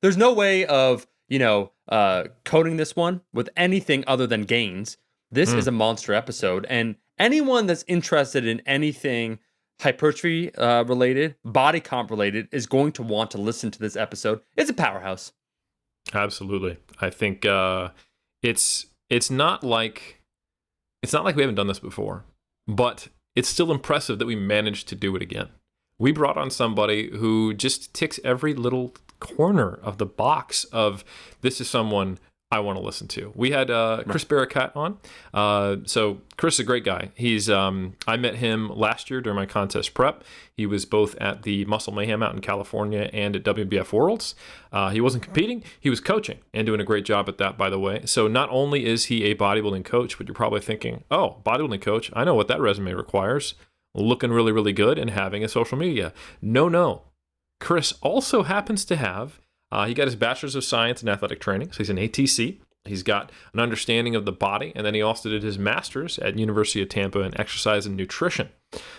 There's no way of, coding this one with anything other than gains. This is Mm, a monster episode, and anyone that's interested in anything hypertrophy related, body comp related, is going to want to listen to this episode. It's a powerhouse. absolutely. I think it's it's not like we haven't done this before, but it's still impressive that we managed to do it again. We brought on somebody who just ticks every little corner of the box of this is someone I want to listen to. We had Chris Barakat on. So Chris is a great guy. I met him last year during my contest prep. He was both at the Muscle Mayhem out in California and at WBF Worlds. He wasn't competing, he was coaching and doing a great job at that, by the way. So not only is he a bodybuilding coach, but you're probably thinking, oh, bodybuilding coach, I know what that resume requires. Looking really, really good and having a social media. No. Chris also happens to have, he got his Bachelor's of Science in Athletic Training, so he's an ATC. He's got an understanding of the body, and then he also did his Master's at University of Tampa in Exercise and Nutrition.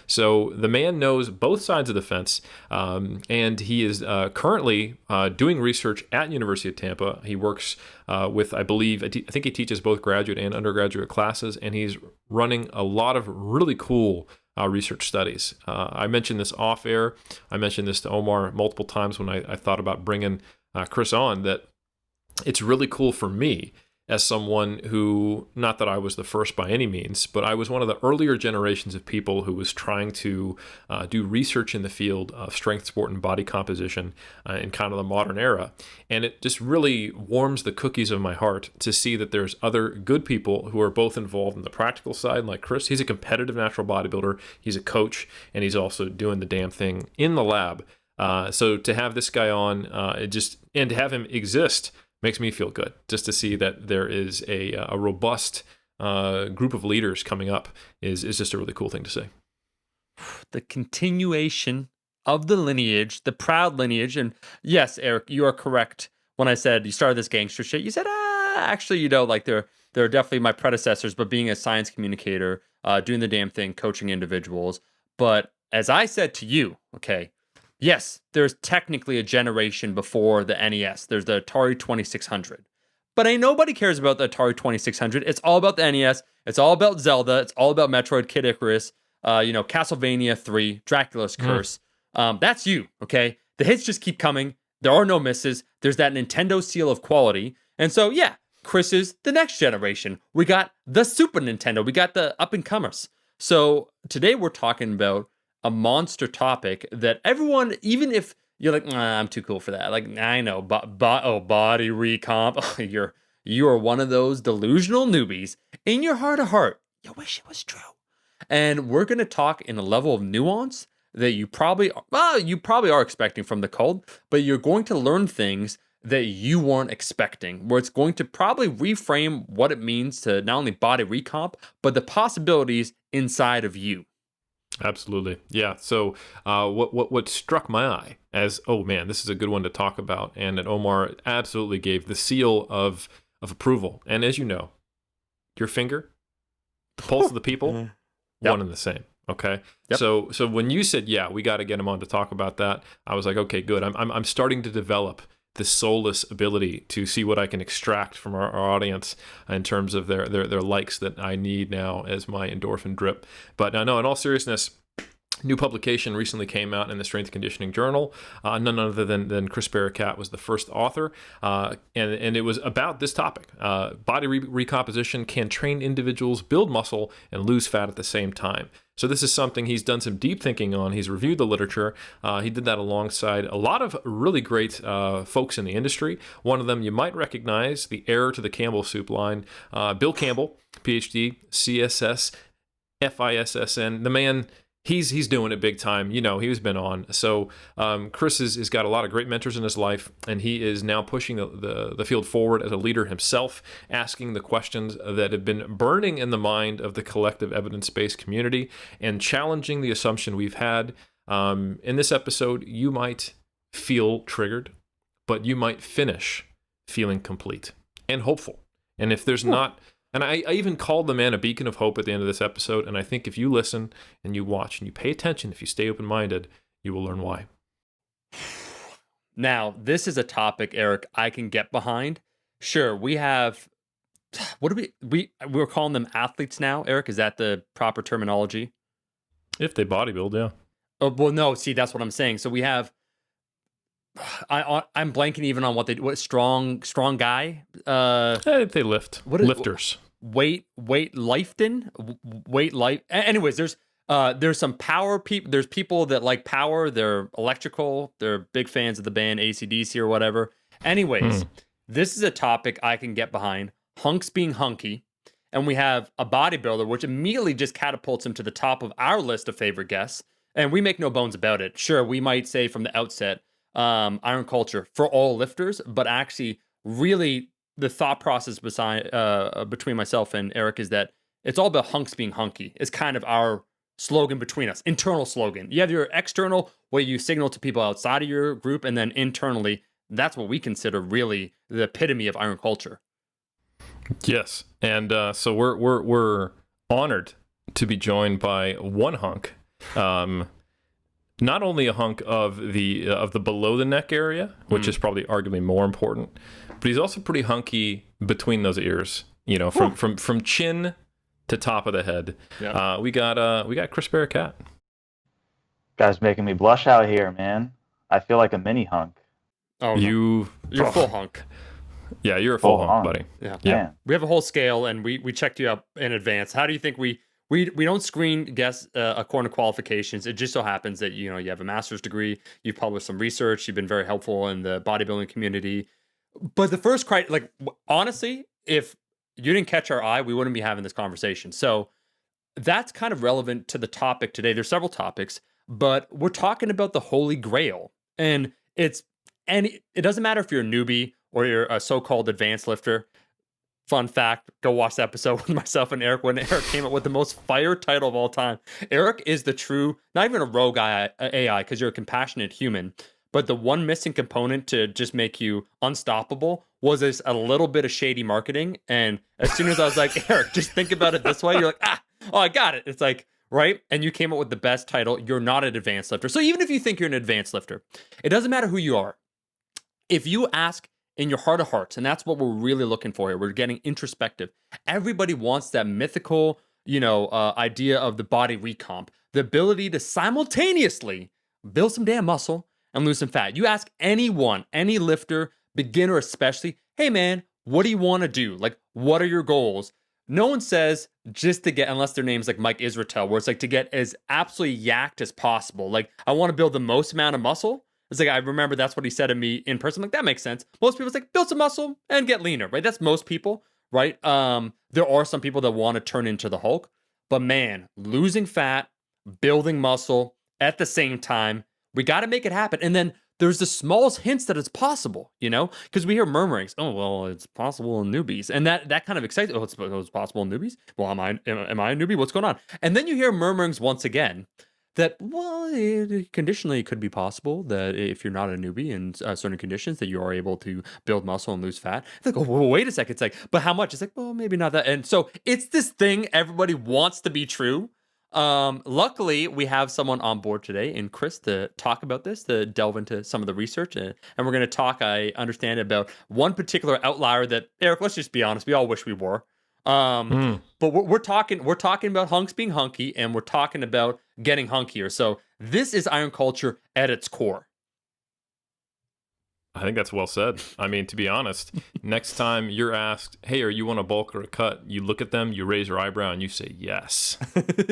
So the man knows both sides of the fence, and he is currently doing research at University of Tampa. He works with, I think he teaches both graduate and undergraduate classes, and he's running a lot of really cool research studies. I mentioned this off air. I mentioned this to Omar multiple times when I thought about bringing Chris on, that it's really cool for me as someone who, not that I was the first by any means, but I was one of the earlier generations of people who was trying to do research in the field of strength sport and body composition in kind of the modern era. And it just really warms the cookies of my heart to see that there's other good people who are both involved in the practical side, like Chris. He's a competitive natural bodybuilder, he's a coach, and he's also doing the damn thing in the lab. So to have this guy on, and to have him exist makes me feel good, just to see that there is a robust group of leaders coming up is just a really cool thing to see. The continuation of the lineage, the proud lineage. And yes, Eric, you are correct. When I said you started this gangster shit, you said, actually, they're definitely my predecessors, but being a science communicator, doing the damn thing, coaching individuals. But as I said to you, okay, yes, there's technically a generation before the NES. There's the Atari 2600. But ain't nobody cares about the Atari 2600. It's all about the NES. It's all about Zelda. It's all about Metroid, Kid Icarus, Castlevania 3, Dracula's Curse. That's you, okay? The hits just keep coming. There are no misses. There's that Nintendo seal of quality. And so, yeah, Chris is the next generation. We got the Super Nintendo. We got the up-and-comers. So today we're talking about a monster topic that everyone, even if you're like, I'm too cool for that. Like, I know, body recomp. You are one of those delusional newbies. In your heart of heart, you wish it was true. And we're going to talk in a level of nuance that you probably are expecting from the cult, but you're going to learn things that you weren't expecting, where it's going to probably reframe what it means to not only body recomp, but the possibilities inside of you. Absolutely. Yeah. So what struck my eye as, oh man, this is a good one to talk about, and that Omar absolutely gave the seal of approval. And as you know, your finger, the pulse of the people, Yep. one and the same. Okay. Yep. So when you said, yeah, we got to get him on to talk about that, I was like, okay, good. I'm starting to develop this soulless ability to see what I can extract from our audience in terms of their likes that I need now as my endorphin drip. But no, in all seriousness, new publication recently came out in the Strength and Conditioning Journal. None other than Chris Barakat was the first author, and it was about this topic. Body recomposition can train individuals build muscle and lose fat at the same time. So this is something he's done some deep thinking on. He's reviewed the literature. He did that alongside a lot of really great folks in the industry. One of them you might recognize, the heir to the Campbell soup line, Bill Campbell, PhD, CSS, FISSN. The man, he's doing it big time. You know, he's been on. So Chris has got a lot of great mentors in his life, and he is now pushing the field forward as a leader himself, asking the questions that have been burning in the mind of the collective evidence-based community and challenging the assumption we've had. In this episode, you might feel triggered, but you might finish feeling complete and hopeful. And if there's not... And I even called the man a beacon of hope at the end of this episode, and I think if you listen and you watch and you pay attention, if you stay open-minded, you will learn why. Now, this is a topic, Eric, I can get behind. Sure, we have what do we're calling them athletes now, Eric? Is that the proper terminology? If they bodybuild, yeah. Oh, well, no, see, that's what I'm saying. So we have I'm blanking even on what strong guy. If they lift. What Lifters. Weight lifting, weight life. Anyways, there's some power people. There's people that like power. They're electrical. They're big fans of the band AC/DC or whatever. Anyways, this is a topic I can get behind. Hunks being hunky, and we have a bodybuilder, which immediately just catapults him to the top of our list of favorite guests. And we make no bones about it. Sure, we might say from the outset, iron culture for all lifters, but actually, really, the thought process between myself and Eric is that it's all about hunks being hunky. It's kind of our slogan between us, internal slogan. You have your external, where you signal to people outside of your group, and then internally, that's what we consider really the epitome of iron culture. Yes, and so we're honored to be joined by one hunk. Not only a hunk of the below the neck area, which is probably arguably more important, but he's also pretty hunky between those ears. You know, from chin to top of the head. Yeah. We got Chris Barricat. Guys making me blush out here, man. I feel like a mini hunk. Oh, you're full hunk. Yeah, you're a full hunk, buddy. Yeah. Man. We have a whole scale, and we checked you up in advance. How do you think we don't screen guests according to qualifications? It just so happens that you have a master's degree, you've published some research, you've been very helpful in the bodybuilding community. But the first honestly, if you didn't catch our eye, we wouldn't be having this conversation. So that's kind of relevant to the topic today. There's several topics, but we're talking about the Holy Grail, and it doesn't matter if you're a newbie or you're a so-called advanced lifter. Fun fact, go watch the episode with myself and Eric when Eric came up with the most fire title of all time. Eric is the true, not even a rogue AI, because you're a compassionate human, but the one missing component to just make you unstoppable was a little bit of shady marketing. And as soon as I was like, Eric, just think about it this way, you're like, I got it. It's like, right? And you came up with the best title. You're not an advanced lifter. So even if you think you're an advanced lifter, it doesn't matter who you are. If you ask in your heart of hearts, and that's what we're really looking for here. We're getting introspective. Everybody wants that mythical, idea of the body recomp, the ability to simultaneously build some damn muscle and lose some fat. You ask anyone, any lifter, beginner especially, hey man, what do you want to do? Like, what are your goals? No one says just to get, unless their name's like Mike Israetel, where it's like to get as absolutely yacked as possible. Like, I want to build the most amount of muscle. It's like, I remember that's what he said to me in person. I'm like, that makes sense. Most people, it's like, build some muscle and get leaner, right? That's most people, right? There are some people that want to turn into the Hulk. But man, losing fat, building muscle at the same time, we got to make it happen. And then there's the smallest hints that it's possible, because we hear murmurings. Oh, well, it's possible in newbies. And that kind of excites. Oh, it's possible in newbies? Well, am I a newbie? What's going on? And then you hear murmurings once again that, well, conditionally it could be possible that if you're not a newbie in certain conditions that you are able to build muscle and lose fat. It's like, oh, well, wait a second. It's like, but how much? It's like, well, maybe not that. And so it's this thing everybody wants to be true. Luckily, we have someone on board today in Chris to talk about this, to delve into some of the research. And we're going to talk, I understand, about one particular outlier that, Eric, let's just be honest, we all wish we were. But we're talking about hunks being hunky, and we're talking about getting hunkier. So this is iron culture at its core. I think that's well said. I mean, to be honest, next time you're asked, hey, are you on a bulk or a cut? You look at them, you raise your eyebrow, and you say yes.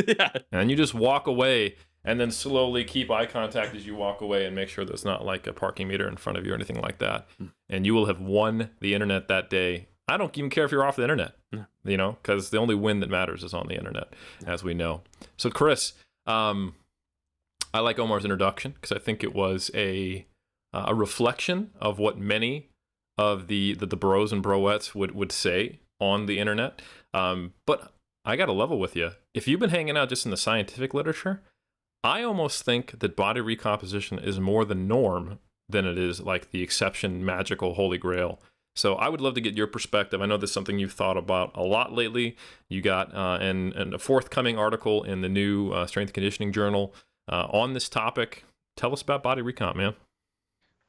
Yeah. And you just walk away, and then slowly keep eye contact as you walk away, and make sure there's not like a parking meter in front of you or anything like that. And you will have won the internet that day. I don't even care if you're off the internet, because the only win that matters is on the internet, as we know. So, Chris, I like Omar's introduction because I think it was a reflection of what many of the bros and broettes would say on the internet. But I got to level with you. If you've been hanging out just in the scientific literature, I almost think that body recomposition is more the norm than it is like the exception, magical, holy grail. So I would love to get your perspective. I know this is something you've thought about a lot lately. You got and a forthcoming article in the new Strength and Conditioning Journal on this topic. Tell us about body recomp, man.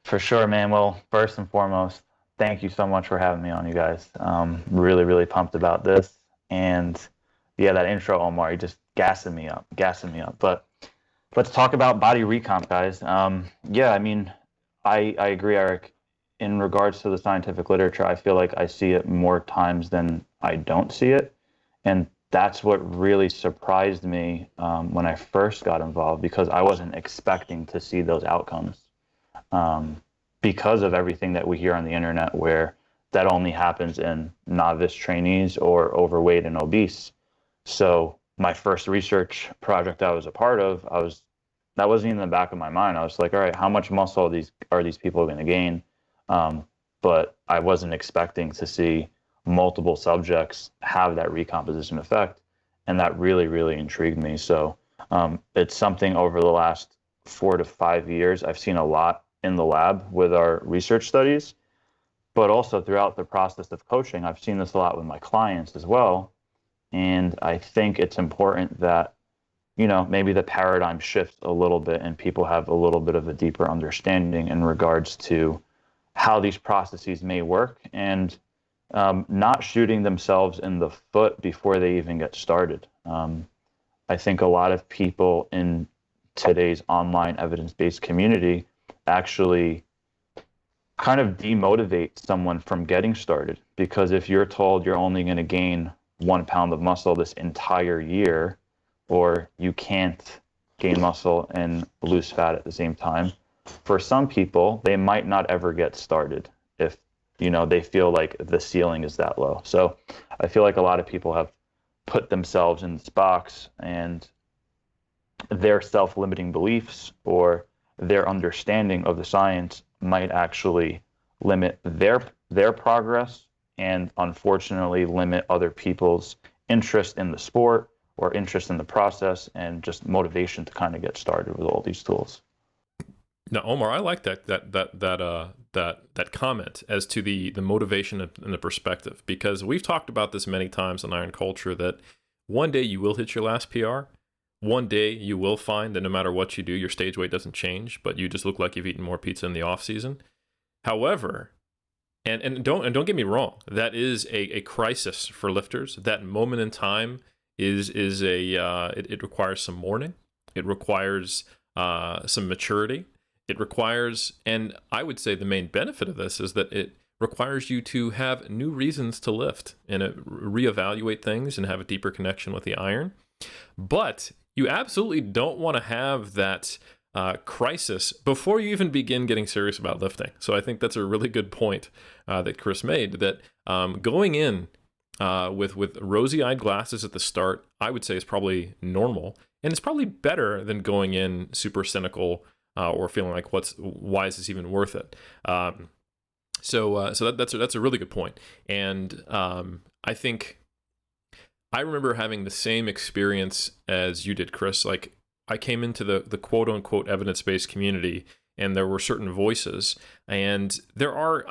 For sure, man. Well, first and foremost, thank you so much for having me on, you guys. Really, really pumped about this. And yeah, that intro, Omar, you just gassing me up, gassing me up. But let's talk about body recomp, guys. Yeah, I mean, I agree, Eric. In regards to the scientific literature, I feel like I see it more times than I don't see it. And that's what really surprised me when I first got involved because I wasn't expecting to see those outcomes because of everything that we hear on the internet, where that only happens in novice trainees or overweight and obese. So my first research project I was a part of, that wasn't even in the back of my mind. I was like, all right, how much muscle are these people going to gain? But I wasn't expecting to see multiple subjects have that recomposition effect, and that really, really intrigued me. So it's something over the last 4 to 5 years I've seen a lot in the lab with our research studies, but also throughout the process of coaching, I've seen this a lot with my clients as well. And I think it's important that, maybe the paradigm shifts a little bit and people have a little bit of a deeper understanding in regards to how these processes may work and not shooting themselves in the foot before they even get started. I think a lot of people in today's online evidence-based community actually kind of demotivate someone from getting started, because if you're told you're only going to gain 1 pound of muscle this entire year, or you can't gain muscle and lose fat at the same time, for some people, they might not ever get started if, they feel like the ceiling is that low. So I feel like a lot of people have put themselves in this box, and their self-limiting beliefs or their understanding of the science might actually limit their progress, and unfortunately limit other people's interest in the sport or interest in the process and just motivation to kind of get started with all these tools. Now, Omar, I like that comment as to the motivation and the perspective, because we've talked about this many times in Iron Culture that one day you will hit your last PR. One day you will find that no matter what you do, your stage weight doesn't change, but you just look like you've eaten more pizza in the off season. However, and don't get me wrong, that is a crisis for lifters. That moment in time is it requires some mourning. It requires some maturity. It requires, and I would say the main benefit of this is that it requires you to have new reasons to lift and reevaluate things and have a deeper connection with the iron. But you absolutely don't want to have that crisis before you even begin getting serious about lifting. So I think that's a really good point that Chris made, that going in with rosy-eyed glasses at the start, I would say is probably normal, and it's probably better than going in super cynical or feeling like, why is this even worth it? So that's a really good point. And I think I remember having the same experience as you did, Chris. Like, I came into the quote unquote evidence-based community, and there were certain voices, and there are,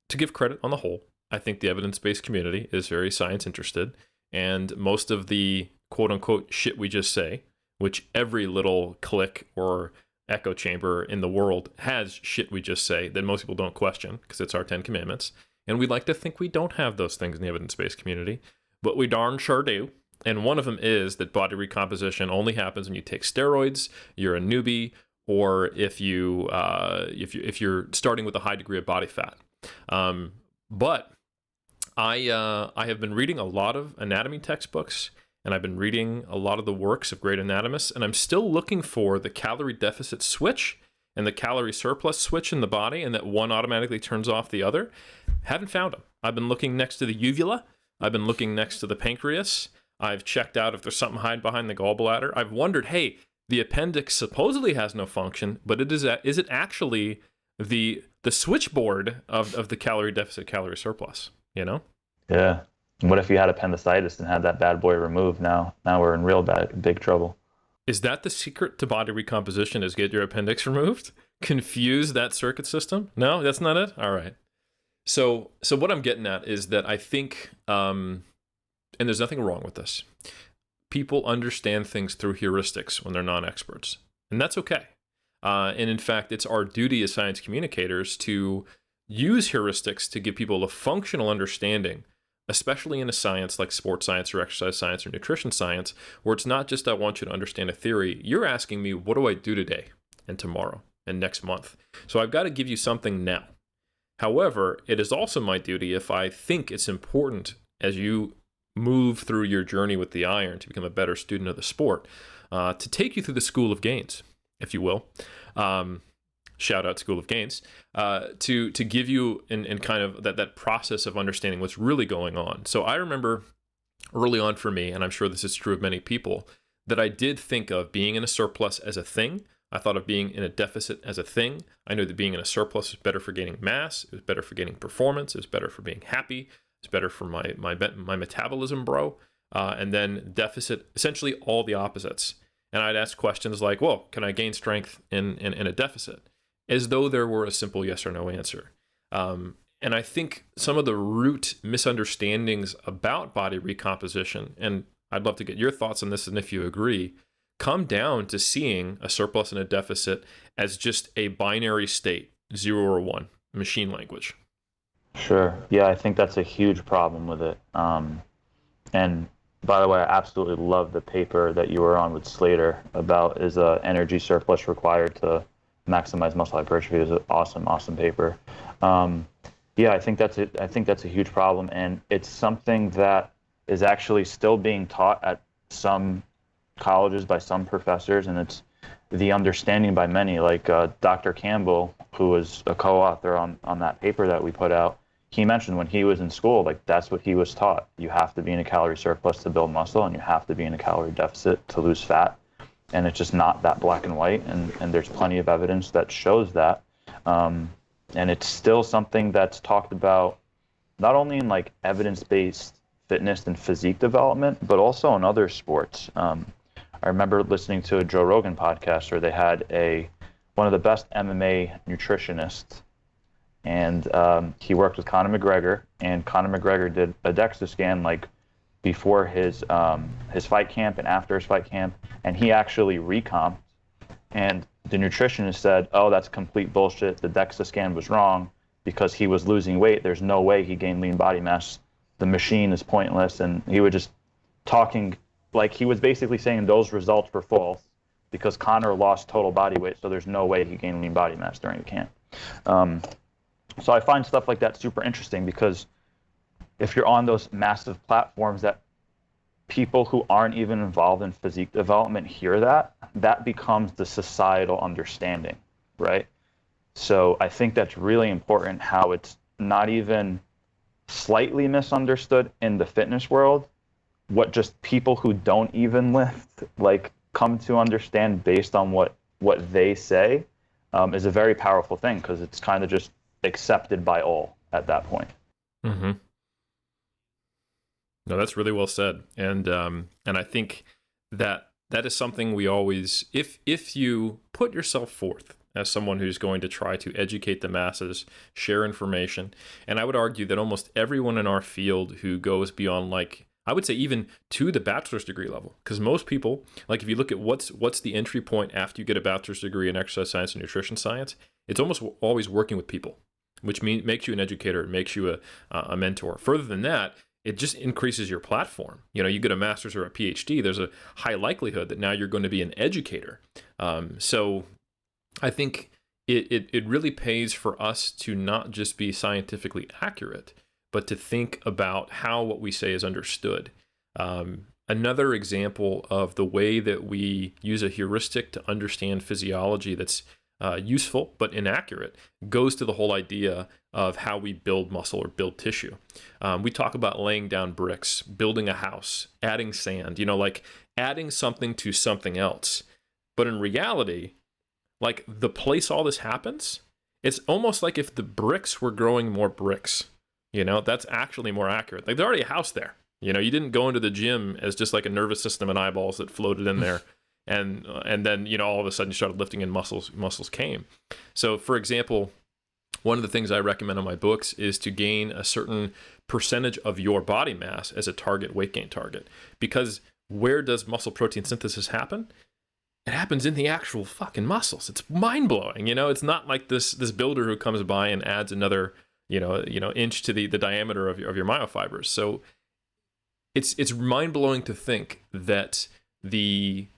to give credit on the whole, I think the evidence-based community is very science interested, and most of the quote unquote shit we just say, which every little click or echo chamber in the world has shit we just say that most people don't question because it's our 10 commandments. And we like to think we don't have those things in the evidence-based community, but we darn sure do. And one of them is that body recomposition only happens when you take steroids, you're a newbie, or if you're starting with a high degree of body fat. But I have been reading a lot of anatomy textbooks, and I've been reading a lot of the works of great anatomists, and I'm still looking for the calorie deficit switch and the calorie surplus switch in the body, and that one automatically turns off the other. Haven't found them. I've been looking next to the uvula. I've been looking next to the pancreas. I've checked out if there's something hiding behind the gallbladder. I've wondered, hey, the appendix supposedly has no function, but is it actually the switchboard of the calorie deficit, calorie surplus, Yeah. What if you had appendicitis and had that bad boy removed? Now we're in real big trouble. Is that the secret to body recomposition, is get your appendix removed? Confuse that circuit system? No, that's not it? All right. So what I'm getting at is that I think, and there's nothing wrong with this, people understand things through heuristics when they're non-experts, and that's okay. And in fact, it's our duty as science communicators to use heuristics to give people a functional understanding, especially in a science like sports science or exercise science or nutrition science, where it's not just I want you to understand a theory. You're asking me, what do I do today and tomorrow and next month? So I've got to give you something now. However, it is also my duty, if I think it's important as you move through your journey with the iron to become a better student of the sport, to take you through the School of Gains, if you will. Shout out School of Gains, to give you in kind of that process of understanding what's really going on. So I remember early on for me, and I'm sure this is true of many people, that I did think of being in a surplus as a thing. I thought of being in a deficit as a thing. I knew that being in a surplus was better for gaining mass. It was better for gaining performance. It was better for being happy. It's better for my metabolism, bro. And then deficit, essentially all the opposites. And I'd ask questions like, well, can I gain strength in a deficit? As though there were a simple yes or no answer. And I think some of the root misunderstandings about body recomposition, and I'd love to get your thoughts on this and if you agree, come down to seeing a surplus and a deficit as just a binary state, 0 or 1, machine language. Sure. Yeah, I think that's a huge problem with it. And by the way, I absolutely love the paper that you were on with Slater about is energy surplus required to maximize muscle hypertrophy. It was an awesome paper. Yeah, I think that's it. I think that's a huge problem, and it's something that is actually still being taught at some colleges by some professors, and it's the understanding by many, like Dr. Campbell, who was a co-author on that paper that we put out. He mentioned when he was in school, like that's what he was taught. You have to be in a calorie surplus to build muscle, and you have to be in a calorie deficit to lose fat. And it's just not that black and white, and there's plenty of evidence that shows that. And it's still something that's talked about not only in like evidence-based fitness and physique development, but also in other sports. I remember listening to a Joe Rogan podcast where they had one of the best MMA nutritionists, and he worked with Conor McGregor, and Conor McGregor did a DEXA scan like before his fight camp and after his fight camp, and he actually recomped, and the nutritionist said, oh, that's complete bullshit. The DEXA scan was wrong because he was losing weight. There's no way he gained lean body mass. The machine is pointless. And he was just talking like he was basically saying those results were false because Conor lost total body weight, so there's no way he gained lean body mass during the camp. So I find stuff like that super interesting because if you're on those massive platforms that people who aren't even involved in physique development hear that becomes the societal understanding, right? So I think that's really important how it's not even slightly misunderstood in the fitness world, what just people who don't even lift like come to understand based on what they say is a very powerful thing because it's kind of just accepted by all at that point. Mm-hmm. No, that's really well said, and I think that is something we always, if you put yourself forth as someone who's going to try to educate the masses, share information, and I would argue that almost everyone in our field who goes beyond, like, I would say even to the bachelor's degree level, because most people, like if you look at what's the entry point after you get a bachelor's degree in exercise science and nutrition science, it's almost always working with people, which makes you an educator, it makes you a mentor. Further than that, it just increases your platform. You know, you get a master's or a PhD, there's a high likelihood that now you're going to be an educator. So I think it really pays for us to not just be scientifically accurate, but to think about how what we say is understood. Another example of the way that we use a heuristic to understand physiology that's useful but inaccurate goes to the whole idea of how we build muscle or build tissue. We talk about laying down bricks, building a house, adding sand, like adding something to something else. But in reality, like the place all this happens, it's almost like if the bricks were growing more bricks, that's actually more accurate. Like there's already a house there. You didn't go into the gym as just like a nervous system and eyeballs that floated in there. And then, all of a sudden you started lifting and muscles came. So for example, one of the things I recommend in my books is to gain a certain percentage of your body mass as a target weight gain target. Because where does muscle protein synthesis happen? it happens in the actual fucking muscles. It's mind blowing. It's not like this builder who comes by and adds another inch to the diameter of your myofibers. So it's mind blowing to think that the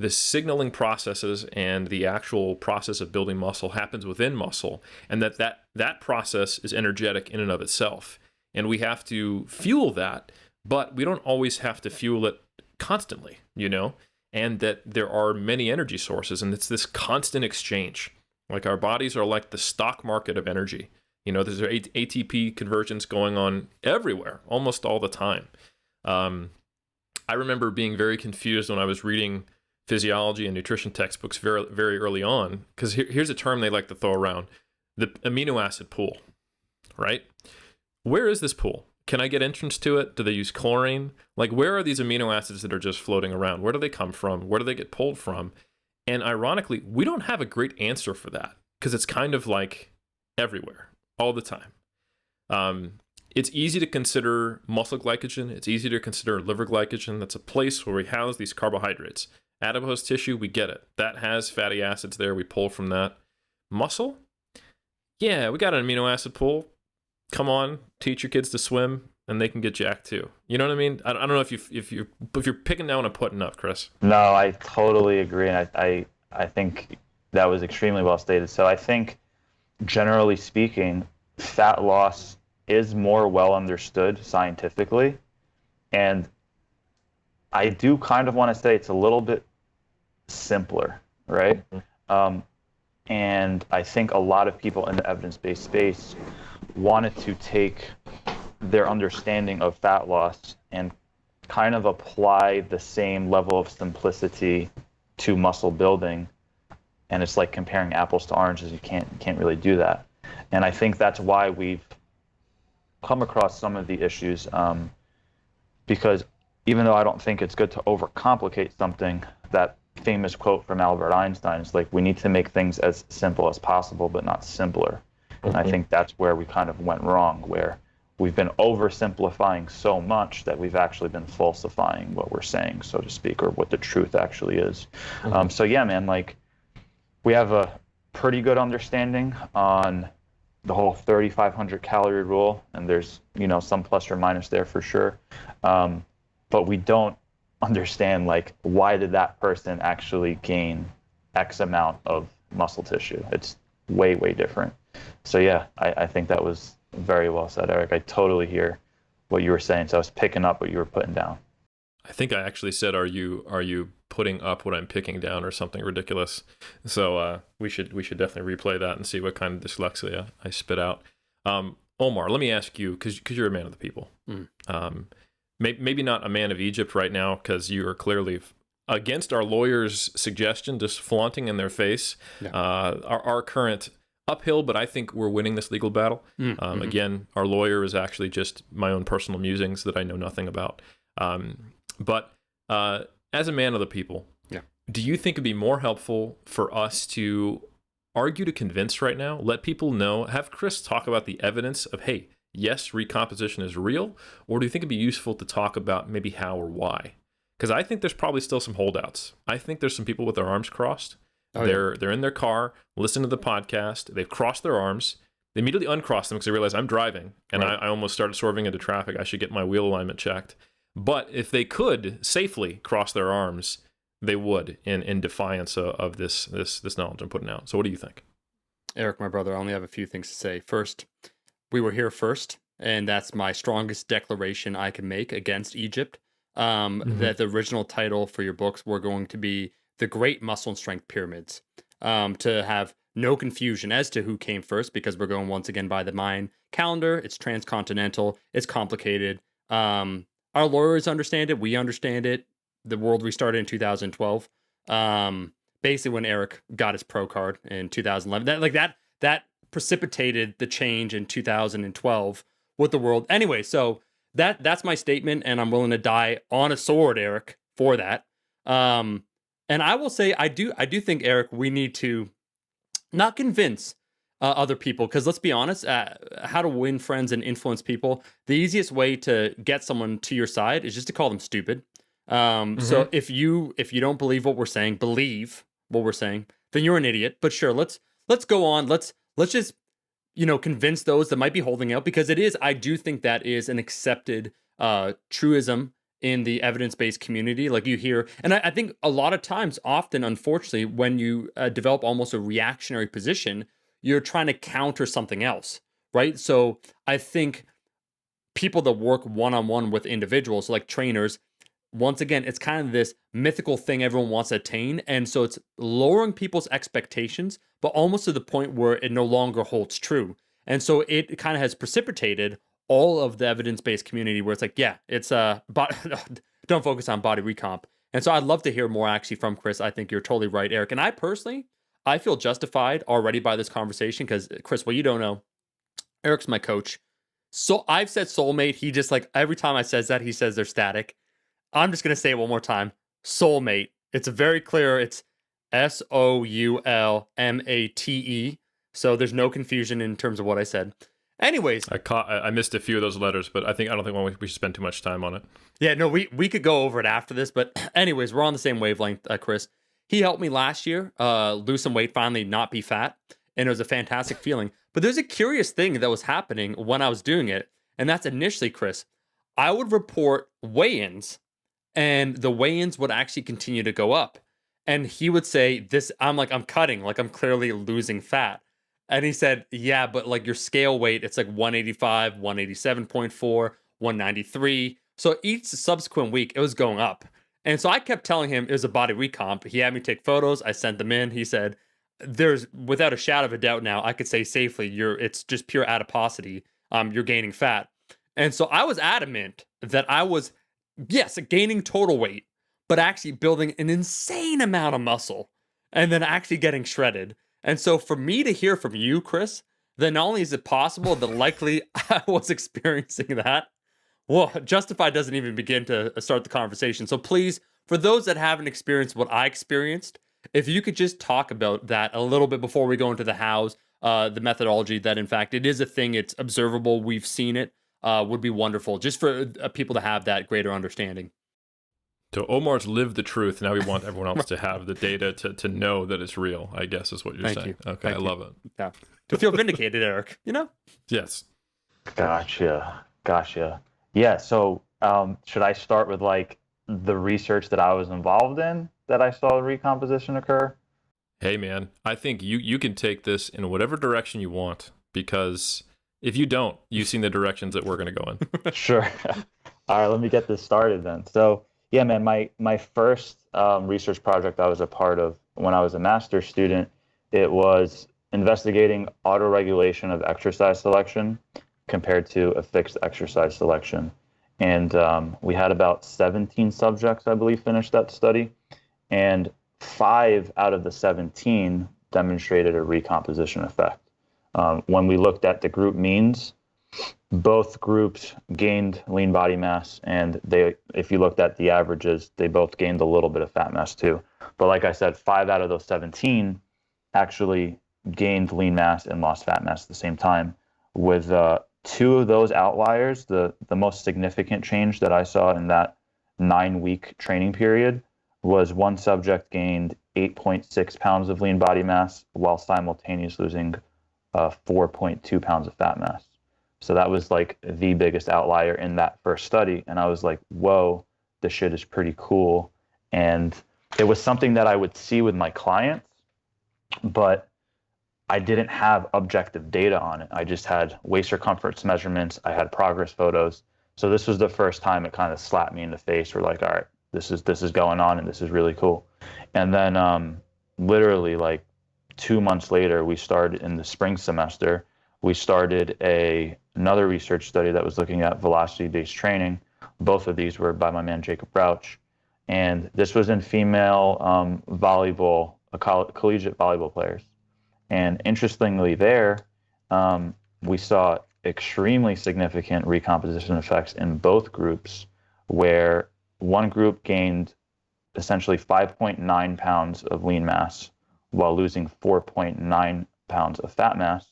signaling processes and the actual process of building muscle happens within muscle, and that process is energetic in and of itself. And we have to fuel that, but we don't always have to fuel it constantly, and that there are many energy sources, and it's this constant exchange. Like our bodies are like the stock market of energy. There's ATP conversions going on everywhere, almost all the time. I remember being very confused when I was reading physiology and nutrition textbooks very, very early on, because here's a term they like to throw around: the amino acid pool, right? Where is this pool? Can I get entrance to it? Do they use chlorine? Like, where are these amino acids that are just floating around? Where do they come from? Where do they get pulled from? And ironically, we don't have a great answer for that, because it's kind of like everywhere, all the time. It's easy to consider muscle glycogen. It's easy to consider liver glycogen. That's a place where we house these carbohydrates. Adipose tissue, we get it. That has fatty acids there. We pull from that. Muscle? Yeah, we got an amino acid pool. Come on, teach your kids to swim, and they can get jacked too. You know what I mean? I don't know if you're picking down and putting up, Chris. No, I totally agree, and I think that was extremely well stated. So I think, generally speaking, fat loss is more well understood scientifically, and I do kind of want to say it's a little bit simpler, right? And I think a lot of people in the evidence-based space wanted to take their understanding of fat loss and kind of apply the same level of simplicity to muscle building. And it's like comparing apples to oranges. You can't really do that. And I think that's why we've come across some of the issues, because even though I don't think it's good to overcomplicate something, that famous quote from Albert Einstein is like, we need to make things as simple as possible, but not simpler. And I think that's where we kind of went wrong, where we've been oversimplifying so much that we've actually been falsifying what we're saying, so to speak, or what the truth actually is. So yeah, man, like, we have a pretty good understanding on the whole 3,500 calorie rule, and there's, some plus or minus there for sure. But we don't understand, like, why did that person actually gain X amount of muscle tissue? It's way, way different. So yeah, I think that was very well said, Eric. I totally hear what you were saying. So I was picking up what you were putting down. I think I actually said, "Are you putting up what I'm picking down," or something ridiculous. So we should definitely replay that and see what kind of dyslexia I spit out. Omar, let me ask you, because you're a man of the people. Maybe not a man of Egypt right now, because you are clearly against our lawyer's suggestion, just flaunting in their face. Our current uphill, but I think we're winning this legal battle. Again, our lawyer is actually just my own personal musings that I know nothing about. But as a man of the people, do you think it'd be more helpful for us to argue to convince right now, let people know, have Chris talk about the evidence of, hey, yes, recomposition is real, or do you think it'd be useful to talk about maybe how or why? Because I think there's probably still some holdouts. I think there's some people with their arms crossed. They're in their car, listen to the podcast, they've crossed their arms, they immediately uncross them because they realize I'm driving, and I almost started swerving into traffic. I should get my wheel alignment checked. But if they could safely cross their arms, they would, in defiance of this knowledge I'm putting out. So what do you think? Eric, my brother, I only have a few things to say. First, we were here first, and that's my strongest declaration I can make against Egypt. That the original title for your books were going to be The Great Muscle and Strength Pyramids, to have no confusion as to who came first, because we're going once again by the Mayan calendar. It's transcontinental. It's complicated. Our lawyers understand it. We understand it. The world restarted in 2012. Basically, when Eric got his pro card in 2011, that precipitated the change in 2012 with the world. Anyway, so that's my statement, and I'm willing to die on a sword, Eric, for that. And I will say, I do think, Eric, we need to not convince other people, because let's be honest, how to win friends and influence people, the easiest way to get someone to your side is just to call them stupid. So if you don't believe what we're saying, believe what we're saying, then you're an idiot. But sure, let's go on. Let's just convince those that might be holding out, because I do think that is an accepted truism in the evidence-based community. Like you hear, and I think a lot of times, often, unfortunately, when you develop almost a reactionary position, you're trying to counter something else, right? So I think people that work one-on-one with individuals, like trainers, once again, it's kind of this mythical thing everyone wants to attain. And so it's lowering people's expectations, but almost to the point where it no longer holds true. And so it kind of has precipitated all of the evidence-based community where it's like, yeah, it's don't focus on body recomp. And so I'd love to hear more actually from Chris. I think you're totally right, Eric. And I personally, I feel justified already by this conversation because, Chris, what you don't know, Eric's my coach. So I've said soulmate. He just, like, every time I says that, he says they're static. I'm just going to say it one more time. Soulmate. It's very clear. It's SOULMATE. So there's no confusion in terms of what I said. Anyways, I missed a few of those letters, but I don't think we should spend too much time on it. Yeah, no, we could go over it after this, but anyways, we're on the same wavelength, Chris. He helped me last year lose some weight, finally not be fat, and it was a fantastic feeling. But there's a curious thing that was happening when I was doing it, and that's initially, Chris, I would report weigh-ins, and the weigh-ins would actually continue to go up. And he would say, "This, I'm cutting, like I'm clearly losing fat." And he said, "Yeah, but like your scale weight, it's like 185, 187.4, 193. So each subsequent week, it was going up." And so I kept telling him it was a body recomp. He had me take photos. I sent them in. He said, "There's, without a shadow of a doubt now, I could say safely, it's just pure adiposity. You're gaining fat." And so I was adamant that I was, yes, gaining total weight, but actually building an insane amount of muscle and then actually getting shredded. And so for me to hear from you, Chris, then not only is it possible that likely I was experiencing that, well, Justified doesn't even begin to start the conversation. So please, for those that haven't experienced what I experienced, if you could just talk about that a little bit before we go into the hows, the methodology, that in fact it is a thing, it's observable, we've seen it, would be wonderful, just for people to have that greater understanding. So Omar's lived the truth. Now we want everyone else to have the data to know that it's real, I guess is what you're saying. Okay, I love it. Yeah. To feel vindicated, Eric, Yes. Gotcha. Yeah. So should I start with like the research that I was involved in that I saw recomposition occur? Hey, man, I think you can take this in whatever direction you want, because if you don't, you've seen the directions that we're going to go in. Sure. All right, let me get this started then. So yeah, man, my first research project I was a part of when I was a master's student, it was investigating autoregulation of exercise selection compared to a fixed exercise selection. And we had about 17 subjects, I believe, finish that study. And 5 out of the 17 demonstrated a recomposition effect. When we looked at the group means, both groups gained lean body mass, and if you looked at the averages, they both gained a little bit of fat mass too. But like I said, 5 out of those 17 actually gained lean mass and lost fat mass at the same time. With 2 of those outliers, the most significant change that I saw in that 9-week training period was one subject gained 8.6 pounds of lean body mass while simultaneously losing 4.2 pounds of fat mass. So that was like the biggest outlier in that first study. And I was like, whoa, this shit is pretty cool. And it was something that I would see with my clients, but I didn't have objective data on it. I just had waist circumference measurements. I had progress photos. So this was the first time it kind of slapped me in the face. We're like, all right, this is going on and this is really cool. And then literally like 2 months later, we started in the spring semester, we started another research study that was looking at velocity-based training. Both of these were by my man, Jacob Rauch. And this was in female volleyball, collegiate volleyball players. And interestingly there, we saw extremely significant recomposition effects in both groups, where one group gained essentially 5.9 pounds of lean mass while losing 4.9 pounds of fat mass,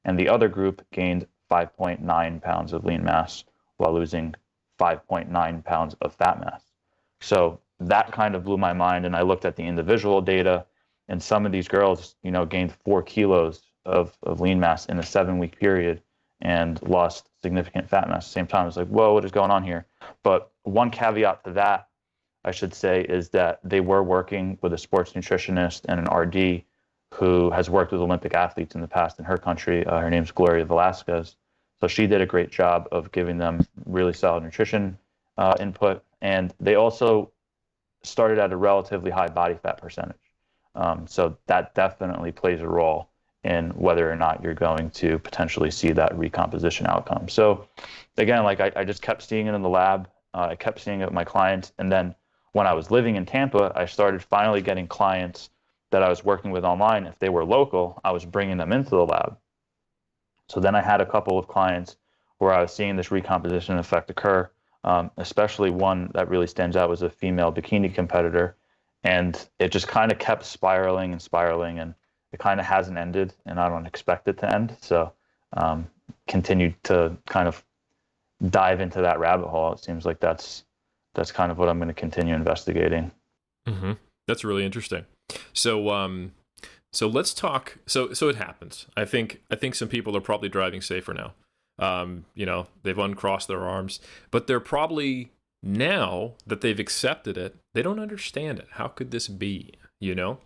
and the other group gained 5.9 pounds of lean mass while losing 5.9 pounds of fat mass. So that kind of blew my mind. And I looked at the individual data, and some of these girls, gained 4 kilos of lean mass in a 7-week period and lost significant fat mass at the same time. It's like, whoa, what is going on here? But one caveat to that, I should say, is that they were working with a sports nutritionist and an RD who has worked with Olympic athletes in the past in her country. Her name's Gloria Velasquez. So she did a great job of giving them really solid nutrition input. And they also started at a relatively high body fat percentage. So that definitely plays a role in whether or not you're going to potentially see that recomposition outcome. So again, like I just kept seeing it in the lab. I kept seeing it with my clients. And then when I was living in Tampa, I started finally getting clients that I was working with online. If they were local, I was bringing them into the lab. So then I had a couple of clients where I was seeing this recomposition effect occur. Especially one that really stands out was a female bikini competitor. And it just kind of kept spiraling and spiraling, and it kind of hasn't ended, and I don't expect it to end. So continued to kind of dive into that rabbit hole. It seems like that's kind of what I'm going to continue investigating. Mm-hmm. That's really interesting. So let's talk. So it happens. I think some people are probably driving safer now. They've uncrossed their arms, but they're probably, now that they've accepted it, they don't understand it. How could this be? Because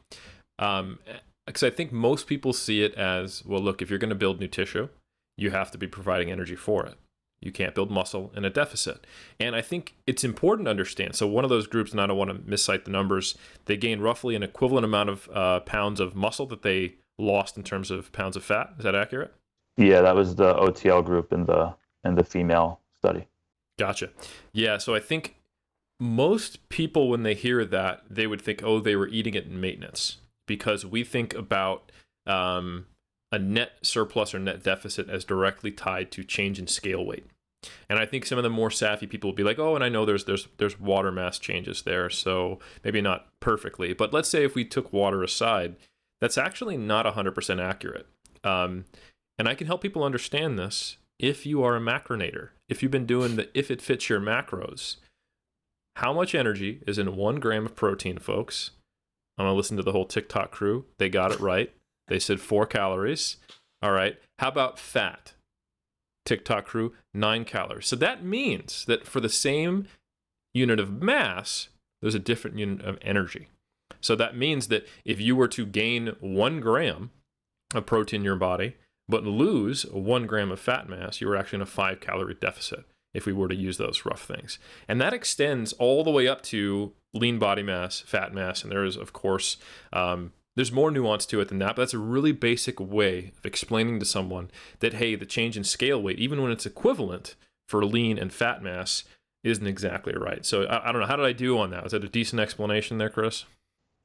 I think most people see it as, well, look, if you're going to build new tissue, you have to be providing energy for it. You can't build muscle in a deficit. And I think it's important to understand. So one of those groups, and I don't want to miscite the numbers, they gained roughly an equivalent amount of pounds of muscle that they lost in terms of pounds of fat. Is that accurate? Yeah, that was the OTL group in the female study. Gotcha. Yeah, so I think most people, when they hear that, they would think, oh, they were eating it in maintenance, because we think about a net surplus or net deficit as directly tied to change in scale weight. And I think some of the more savvy people will be like, oh, and I know there's water mass changes there, so maybe not perfectly. But let's say if we took water aside, that's actually not 100% accurate. And I can help people understand this if you are a macronator. If you've been doing if it fits your macros, how much energy is in 1 gram of protein, folks? I'm going to listen to the whole TikTok crew. They got it right. They said 4 calories. All right. How about fat? TikTok crew, 9 calories. So that means that for the same unit of mass, there's a different unit of energy. So that means that if you were to gain 1 gram of protein in your body, but lose 1 gram of fat mass, you were actually in a 5-calorie deficit if we were to use those rough things. And that extends all the way up to lean body mass, fat mass, and there is, of course, there's more nuance to it than that, but that's a really basic way of explaining to someone that, hey, the change in scale weight, even when it's equivalent for lean and fat mass, isn't exactly right. So I don't know, how did I do on that? Was that a decent explanation there, Chris?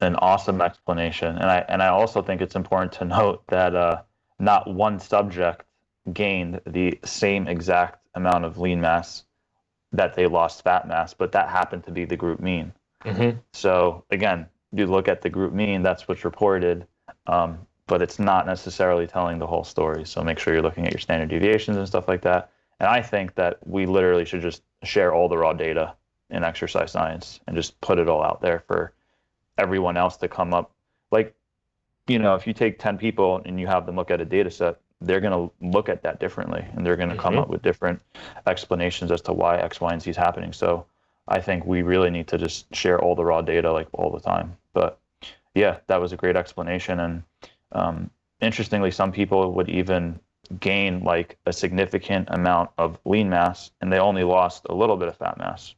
An awesome explanation. And I also think it's important to note that not one subject gained the same exact amount of lean mass that they lost fat mass, but that happened to be the group mean. Mm-hmm. So again, you look at the group mean, that's what's reported, but it's not necessarily telling the whole story. So make sure you're looking at your standard deviations and stuff like that. And I think that we literally should just share all the raw data in exercise science and just put it all out there for everyone else to come up. Like, if you take 10 people and you have them look at a data set, they're going to look at that differently, and they're going to come up with different explanations as to why X, Y, and Z is happening. So I think we really need to just share all the raw data like all the time. But yeah, that was a great explanation. And interestingly, some people would even gain like a significant amount of lean mass and they only lost a little bit of fat mass.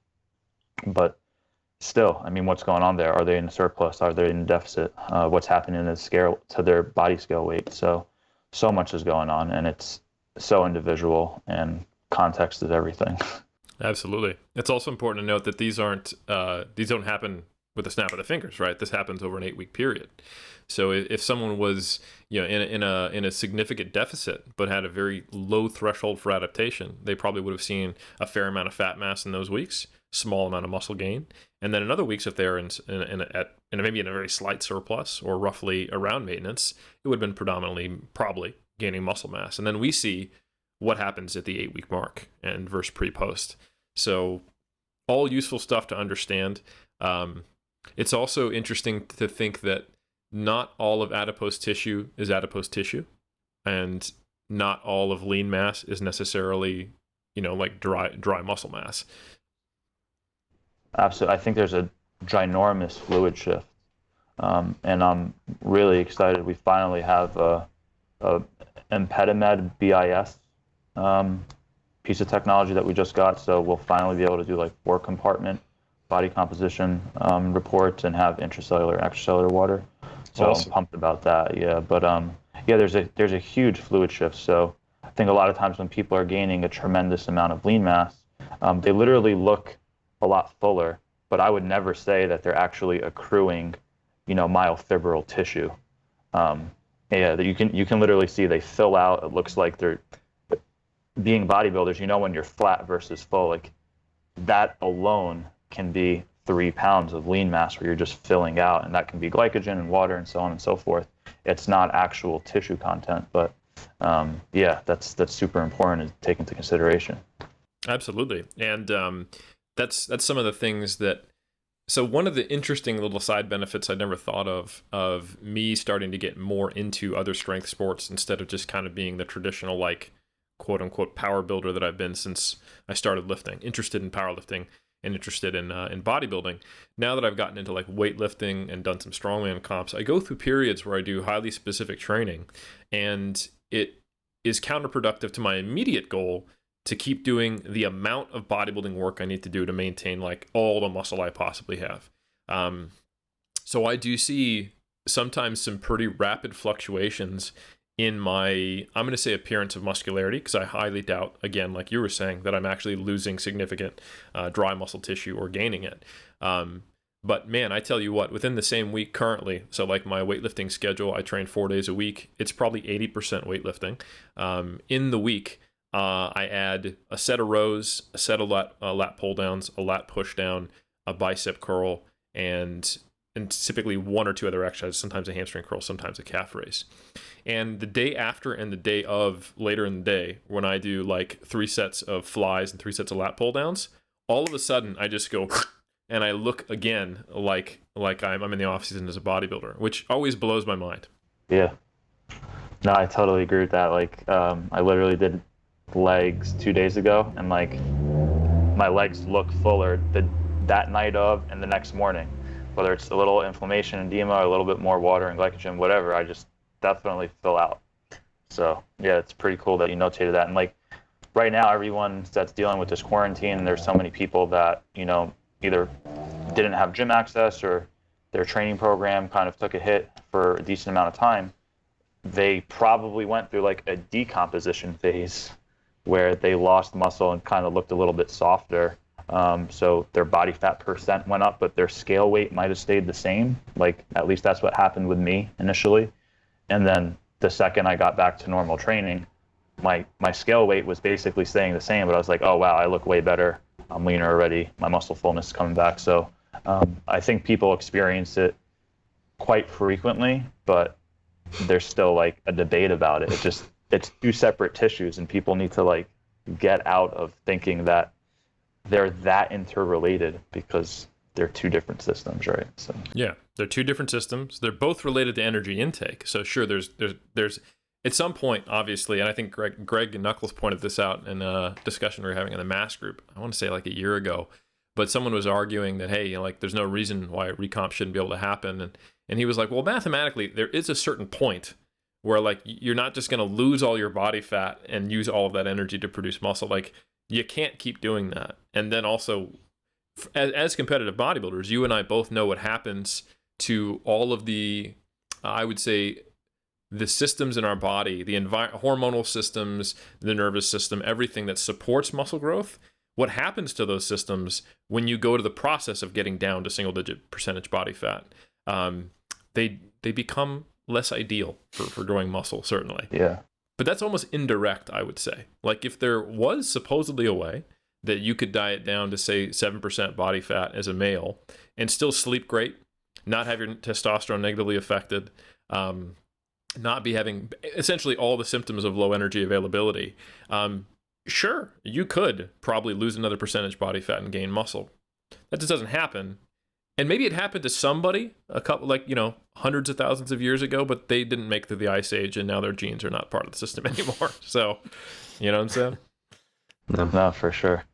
But still, I mean, what's going on there? Are they in surplus? Are they in deficit? What's happening to their body scale weight? So much is going on, and it's so individual, and context is everything. Absolutely. It's also important to note that these don't happen with a snap of the fingers, right? This happens over an 8-week period. So if someone was, in a significant deficit but had a very low threshold for adaptation, they probably would have seen a fair amount of fat mass in those weeks, small amount of muscle gain, and then in other weeks, if they're maybe in a very slight surplus or roughly around maintenance, it would have been predominantly probably gaining muscle mass. And then we see what happens at the 8-week mark and versus pre-post. So all useful stuff to understand. It's also interesting to think that not all of adipose tissue is adipose tissue, and not all of lean mass is necessarily, like dry muscle mass. Absolutely. I think there's a ginormous fluid shift. And I'm really excited. We finally have a Impedimed BIS piece of technology that we just got. So we'll finally be able to do like 4-compartment body composition reports and have intracellular, extracellular water. So Awesome. I'm pumped about that. Yeah. But yeah, there's a huge fluid shift. So I think a lot of times when people are gaining a tremendous amount of lean mass, they literally look a lot fuller, but I would never say that they're actually accruing, myofibril tissue. Yeah, you can literally see they fill out. It looks like they're being bodybuilders. When you're flat versus full, like that alone can be 3 pounds of lean mass where you're just filling out, and that can be glycogen and water and so on and so forth. It's not actual tissue content, but yeah, that's super important to take into consideration. Absolutely, and that's some of the things that. So one of the interesting little side benefits I never thought of me starting to get more into other strength sports instead of just kind of being the traditional, like, quote unquote power builder that I've been since I started lifting, interested in powerlifting and interested in bodybuilding. Now that I've gotten into like weightlifting and done some strongman comps, I go through periods where I do highly specific training, and it is counterproductive to my immediate goal to keep doing the amount of bodybuilding work I need to do to maintain like all the muscle I possibly have. So I do see sometimes some pretty rapid fluctuations in my, I'm going to say, appearance of muscularity, because I highly doubt, again, like you were saying, that I'm actually losing significant dry muscle tissue or gaining it. But man, I tell you what, within the same week currently, so like my weightlifting schedule, I train 4 days a week. It's probably 80% weightlifting. In the week, I add a set of rows, a set of lat pull downs, a lat push down, a bicep curl, and typically 1 or 2 other exercises, sometimes a hamstring curl, sometimes a calf raise. And the day after and the day of, later in the day, when I do like 3 sets of flies and 3 sets of lat pull downs, all of a sudden I just go and I look again like I'm in the off season as a bodybuilder, which always blows my mind. Yeah. No, I totally agree with that. Like, I literally did legs 2 days ago, and like my legs look fuller that night of and the next morning. Whether it's a little inflammation and edema or a little bit more water and glycogen, whatever, I just definitely fill out. So yeah, it's pretty cool that you notated that. And like right now, everyone that's dealing with this quarantine, there's so many people that, either didn't have gym access or their training program kind of took a hit for a decent amount of time. They probably went through like a decomposition phase where they lost muscle and kind of looked a little bit softer. So their body fat percent went up, but their scale weight might have stayed the same. Like, at least that's what happened with me initially. And then the second I got back to normal training, my scale weight was basically staying the same, but I was like, oh wow, I look way better. I'm leaner already. My muscle fullness is coming back. So I think people experience it quite frequently, but there's still like a debate about it. It's 2 separate tissues, and people need to like get out of thinking that they're that interrelated, because they're 2 different systems, right? So yeah, they're 2 different systems. They're both related to energy intake. So sure, there's at some point, obviously, and I think Greg and Knuckles pointed this out in a discussion we were having in the mass group, I want to say like a year ago, but someone was arguing that, hey, like there's no reason why recomp shouldn't be able to happen. And he was like, well, mathematically, there is a certain point where like you're not just going to lose all your body fat and use all of that energy to produce muscle. Like, you can't keep doing that. And then also, as competitive bodybuilders, you and I both know what happens to all of the, I would say, the systems in our body, the hormonal systems, the nervous system, everything that supports muscle growth. What happens to those systems when you go to the process of getting down to single-digit percentage body fat? They become less ideal for growing muscle, certainly. yeah. But that's almost indirect, I would say. Like, if there was supposedly a way that you could diet down to, say, 7% body fat as a male and still sleep great, not have your testosterone negatively affected, not be having essentially all the symptoms of low energy availability, sure, you could probably lose another percentage body fat and gain muscle. That just doesn't happen. And maybe it happened to somebody a couple, like, hundreds of thousands of years ago, but they didn't make it through the ice age, and now their genes are not part of the system anymore. So, you know what I'm saying? No, for sure.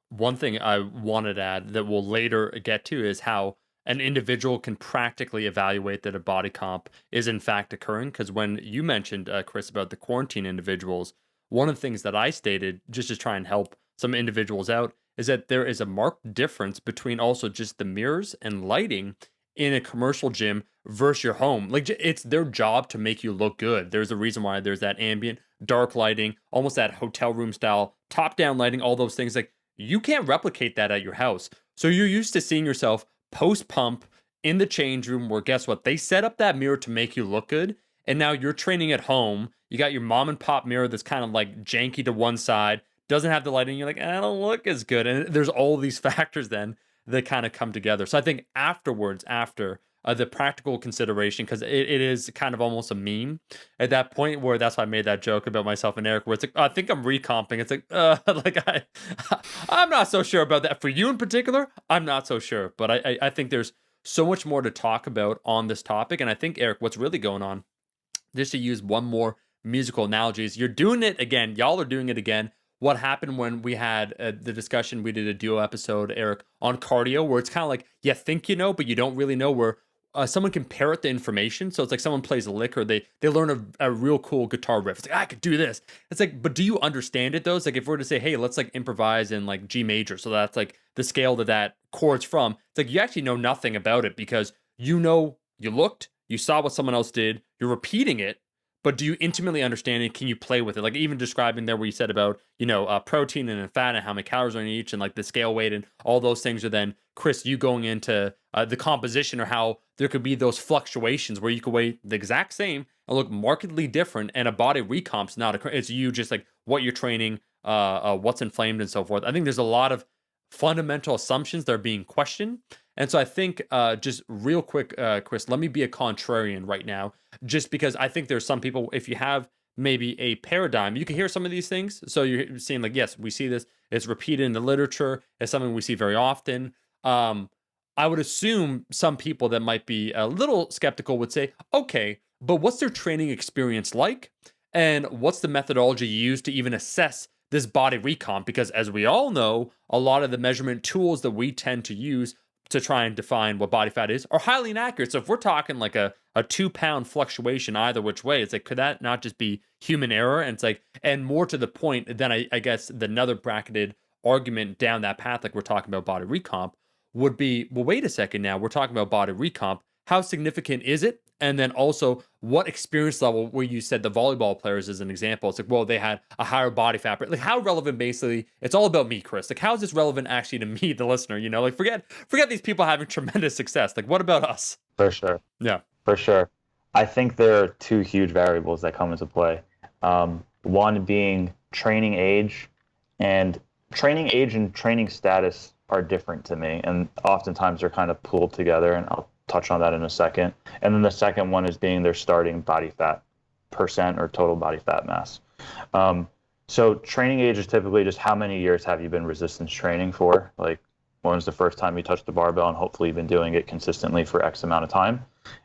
One thing I wanted to add that we'll later get to is how an individual can practically evaluate that a body comp is in fact occurring. Because when you mentioned, Chris, about the quarantine individuals, one of the things that I stated, just to try and help some individuals out, is that there is a marked difference between also just the mirrors and lighting in a commercial gym versus your home. Like, it's their job to make you look good. There's a reason why there's that ambient, dark lighting, almost that hotel room style, top down lighting, all those things. Like, you can't replicate that at your house. So you're used to seeing yourself post pump in the change room where, guess what? They set up that mirror to make you look good. And now you're training at home. You got your mom and pop mirror that's kind of like janky to one side, doesn't have the lighting. You're like, I don't look as good. And there's all these factors then that kind of come together. So I think afterwards, after the practical consideration, because it is kind of almost a meme at that point, where that's why I made that joke about myself and Eric, where it's like, I think I'm recomping. It's like, I'm not so sure about that. For you in particular, I'm not so sure. But I think there's so much more to talk about on this topic. And I think, Eric, what's really going on, just to use one more musical analogy, is you're doing it again. Y'all are doing it again. What happened when we had the discussion, we did a duo episode, Eric, on cardio, where it's kind of like, you think you know, but you don't really know, where someone can parrot the information. So it's like someone plays a lick, or they learn a real cool guitar riff. It's like, I could do this. It's like, but do you understand it though? It's like, if we're to say, hey, let's like improvise in like G major, so that's like the scale that chord's from. It's like, you actually know nothing about it, because you looked, you saw what someone else did, you're repeating it, but do you intimately understand it? Can you play with it? Like, even describing there where you said about, protein and fat and how many calories are in each, and like the scale weight and all those things are then, Chris, you going into the composition, or how there could be those fluctuations where you could weigh the exact same and look markedly different, and a body recomp's not occurring. It's you just like what you're training, what's inflamed and so forth. I think there's a lot of fundamental assumptions that are being questioned. And so I think, just real quick, Chris, let me be a contrarian right now, just because I think there's some people, if you have maybe a paradigm, you can hear some of these things. So you're seeing like, yes, we see this, it's repeated in the literature, it's something we see very often. I would assume some people that might be a little skeptical would say, okay, but what's their training experience like? And what's the methodology used to even assess this body recomp? Because as we all know, a lot of the measurement tools that we tend to use to try and define what body fat is are highly inaccurate. So if we're talking like a 2-pound fluctuation either which way, it's like, could that not just be human error? And it's like, and more to the point, then I guess another bracketed argument down that path, like we're talking about body recomp, would be, well, wait a second now, we're talking about body recomp. How significant is it? And then also, what experience level, where you said the volleyball players as an example, it's like, well, they had a higher body fat. Like, how relevant, basically, it's all about me, Chris. Like, how is this relevant actually to me, the listener? Like, forget these people having tremendous success. Like, what about us? For sure. Yeah. For sure. I think there are two huge variables that come into play. One being training age, and training status are different to me, and oftentimes they're kind of pooled together, and I'll touch on that in a second. And then the second one is being their starting body fat percent or total body fat mass. So training age is typically just how many years have you been resistance training for? Like, when was the first time you touched the barbell, and hopefully you've been doing it consistently for X amount of time.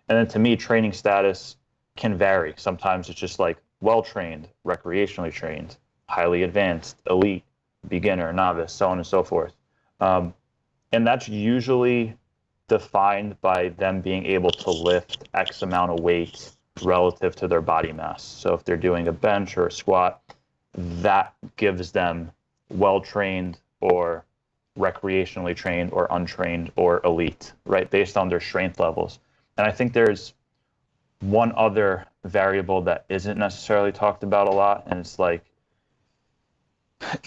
And then to me, training status can vary. Sometimes it's just like well-trained, recreationally trained, highly advanced, elite, beginner, novice, so on and so forth. And that's usually defined by them being able to lift X amount of weight relative to their body mass. So if they're doing a bench or a squat, that gives them well-trained or recreationally trained or untrained or elite, right? Based on their strength levels. And I think there's one other variable that isn't necessarily talked about a lot, and it's like,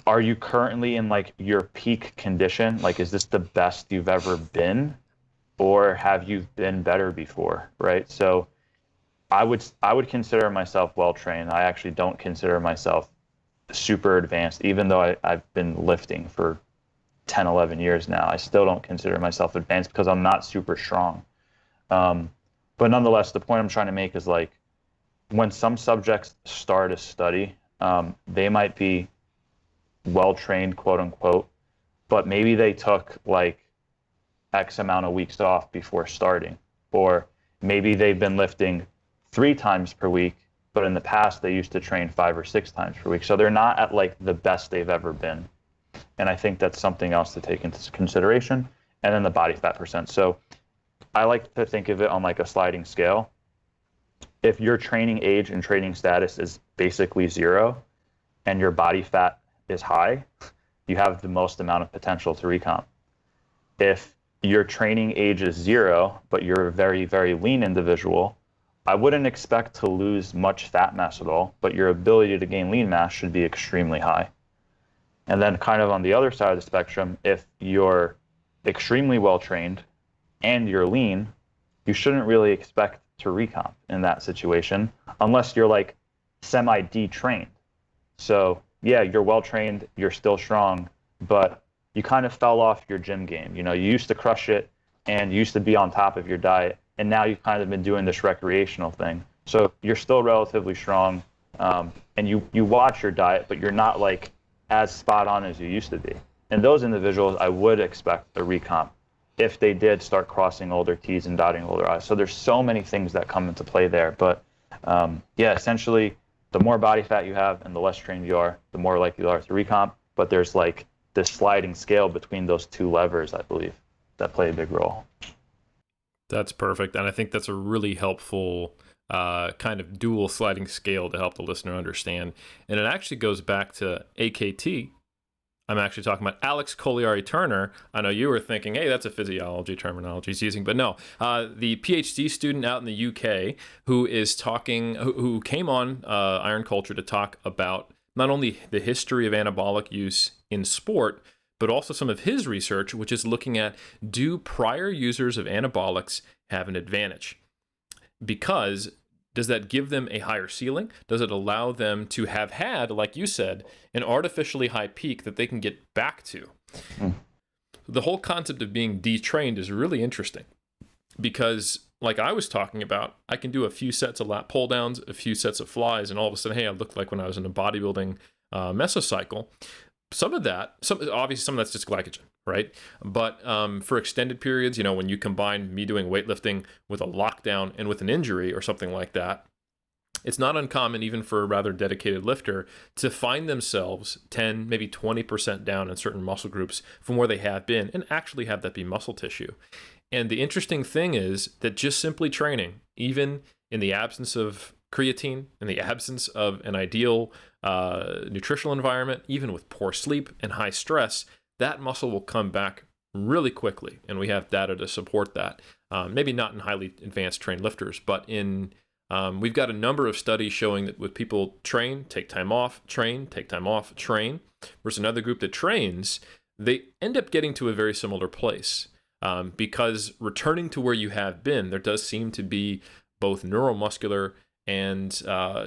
are you currently in like your peak condition? Like, is this the best you've ever been? Or have you been better before, right? So I would consider myself well-trained. I actually don't consider myself super advanced, even though I've been lifting for 10, 11 years now. I still don't consider myself advanced because I'm not super strong. But nonetheless, the point I'm trying to make is like, when some subjects start a study, they might be well-trained, quote unquote, but maybe they took like X amount of weeks off before starting. Or maybe they've been lifting 3 times per week, but in the past they used to train 5 or 6 times per week. So they're not at like the best they've ever been. And I think that's something else to take into consideration. And then the body fat percent. So I like to think of it on like a sliding scale. If your training age and training status is basically 0 and your body fat is high, you have the most amount of potential to recomp. If your training age is 0, but you're a very, very lean individual, I wouldn't expect to lose much fat mass at all, but your ability to gain lean mass should be extremely high. And then kind of on the other side of the spectrum, if you're extremely well trained and you're lean, you shouldn't really expect to recomp in that situation unless you're like semi-detrained. So yeah, you're well trained, you're still strong, but you kind of fell off your gym game. You know, you used to crush it and you used to be on top of your diet, and now you've kind of been doing this recreational thing. So you're still relatively strong, and you watch your diet, but you're not like as spot on as you used to be. And those individuals, I would expect a recomp if they did start crossing all their T's and dotting all their I's. So there's so many things that come into play there. But yeah, essentially, the more body fat you have and the less trained you are, the more likely you are to recomp. But there's like this sliding scale between those two levers, I believe, that play a big role. That's perfect. And I think that's a really helpful kind of dual sliding scale to help the listener understand. And it actually goes back to AKT. I'm actually talking about Alex Colliari-Turner. I know you were thinking, hey, that's a physiology terminology he's using, but no. The PhD student out in the UK who is talking, who came on Iron Culture to talk about not only the history of anabolic use in sport, but also some of his research, which is looking at, do prior users of anabolics have an advantage? Because does that give them a higher ceiling? Does it allow them to have had, like you said, an artificially high peak that they can get back to? The whole concept of being detrained is really interesting because, like I was talking about, I can do a few sets of lat pull downs, a few sets of flies, and all of a sudden, hey, I look like when I was in a bodybuilding mesocycle. Some of that, obviously some of that's just glycogen, right? But for extended periods, you know, when you combine me doing weightlifting with a lockdown and with an injury or something like that, it's not uncommon, even for a rather dedicated lifter, to find themselves 10, maybe 20% down in certain muscle groups from where they have been and actually have that be muscle tissue. And the interesting thing is that just simply training, even in the absence of creatine, in the absence of an ideal nutritional environment, even with poor sleep and high stress, that muscle will come back really quickly. And we have data to support that. Maybe not in highly advanced trained lifters, but we've got a number of studies showing that with people train, take time off, train, take time off, train, versus another group that trains, they end up getting to a very similar place. Because returning to where you have been, there does seem to be both neuromuscular and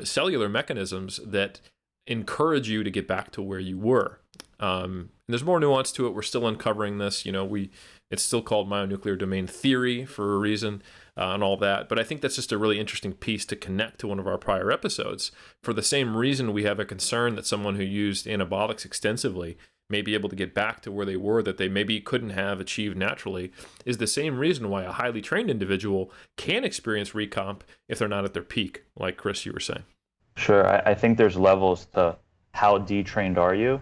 cellular mechanisms that encourage you to get back to where you were. And there's more nuance to it. We're still uncovering this. You know, it's still called myonuclear domain theory for a reason and all that. But I think that's just a really interesting piece to connect to one of our prior episodes. For the same reason we have a concern that someone who used anabolics extensively may be able to get back to where they were that they maybe couldn't have achieved naturally, is the same reason why a highly trained individual can experience recomp if they're not at their peak, like Chris, you were saying. Sure. I think there's levels to how detrained are you.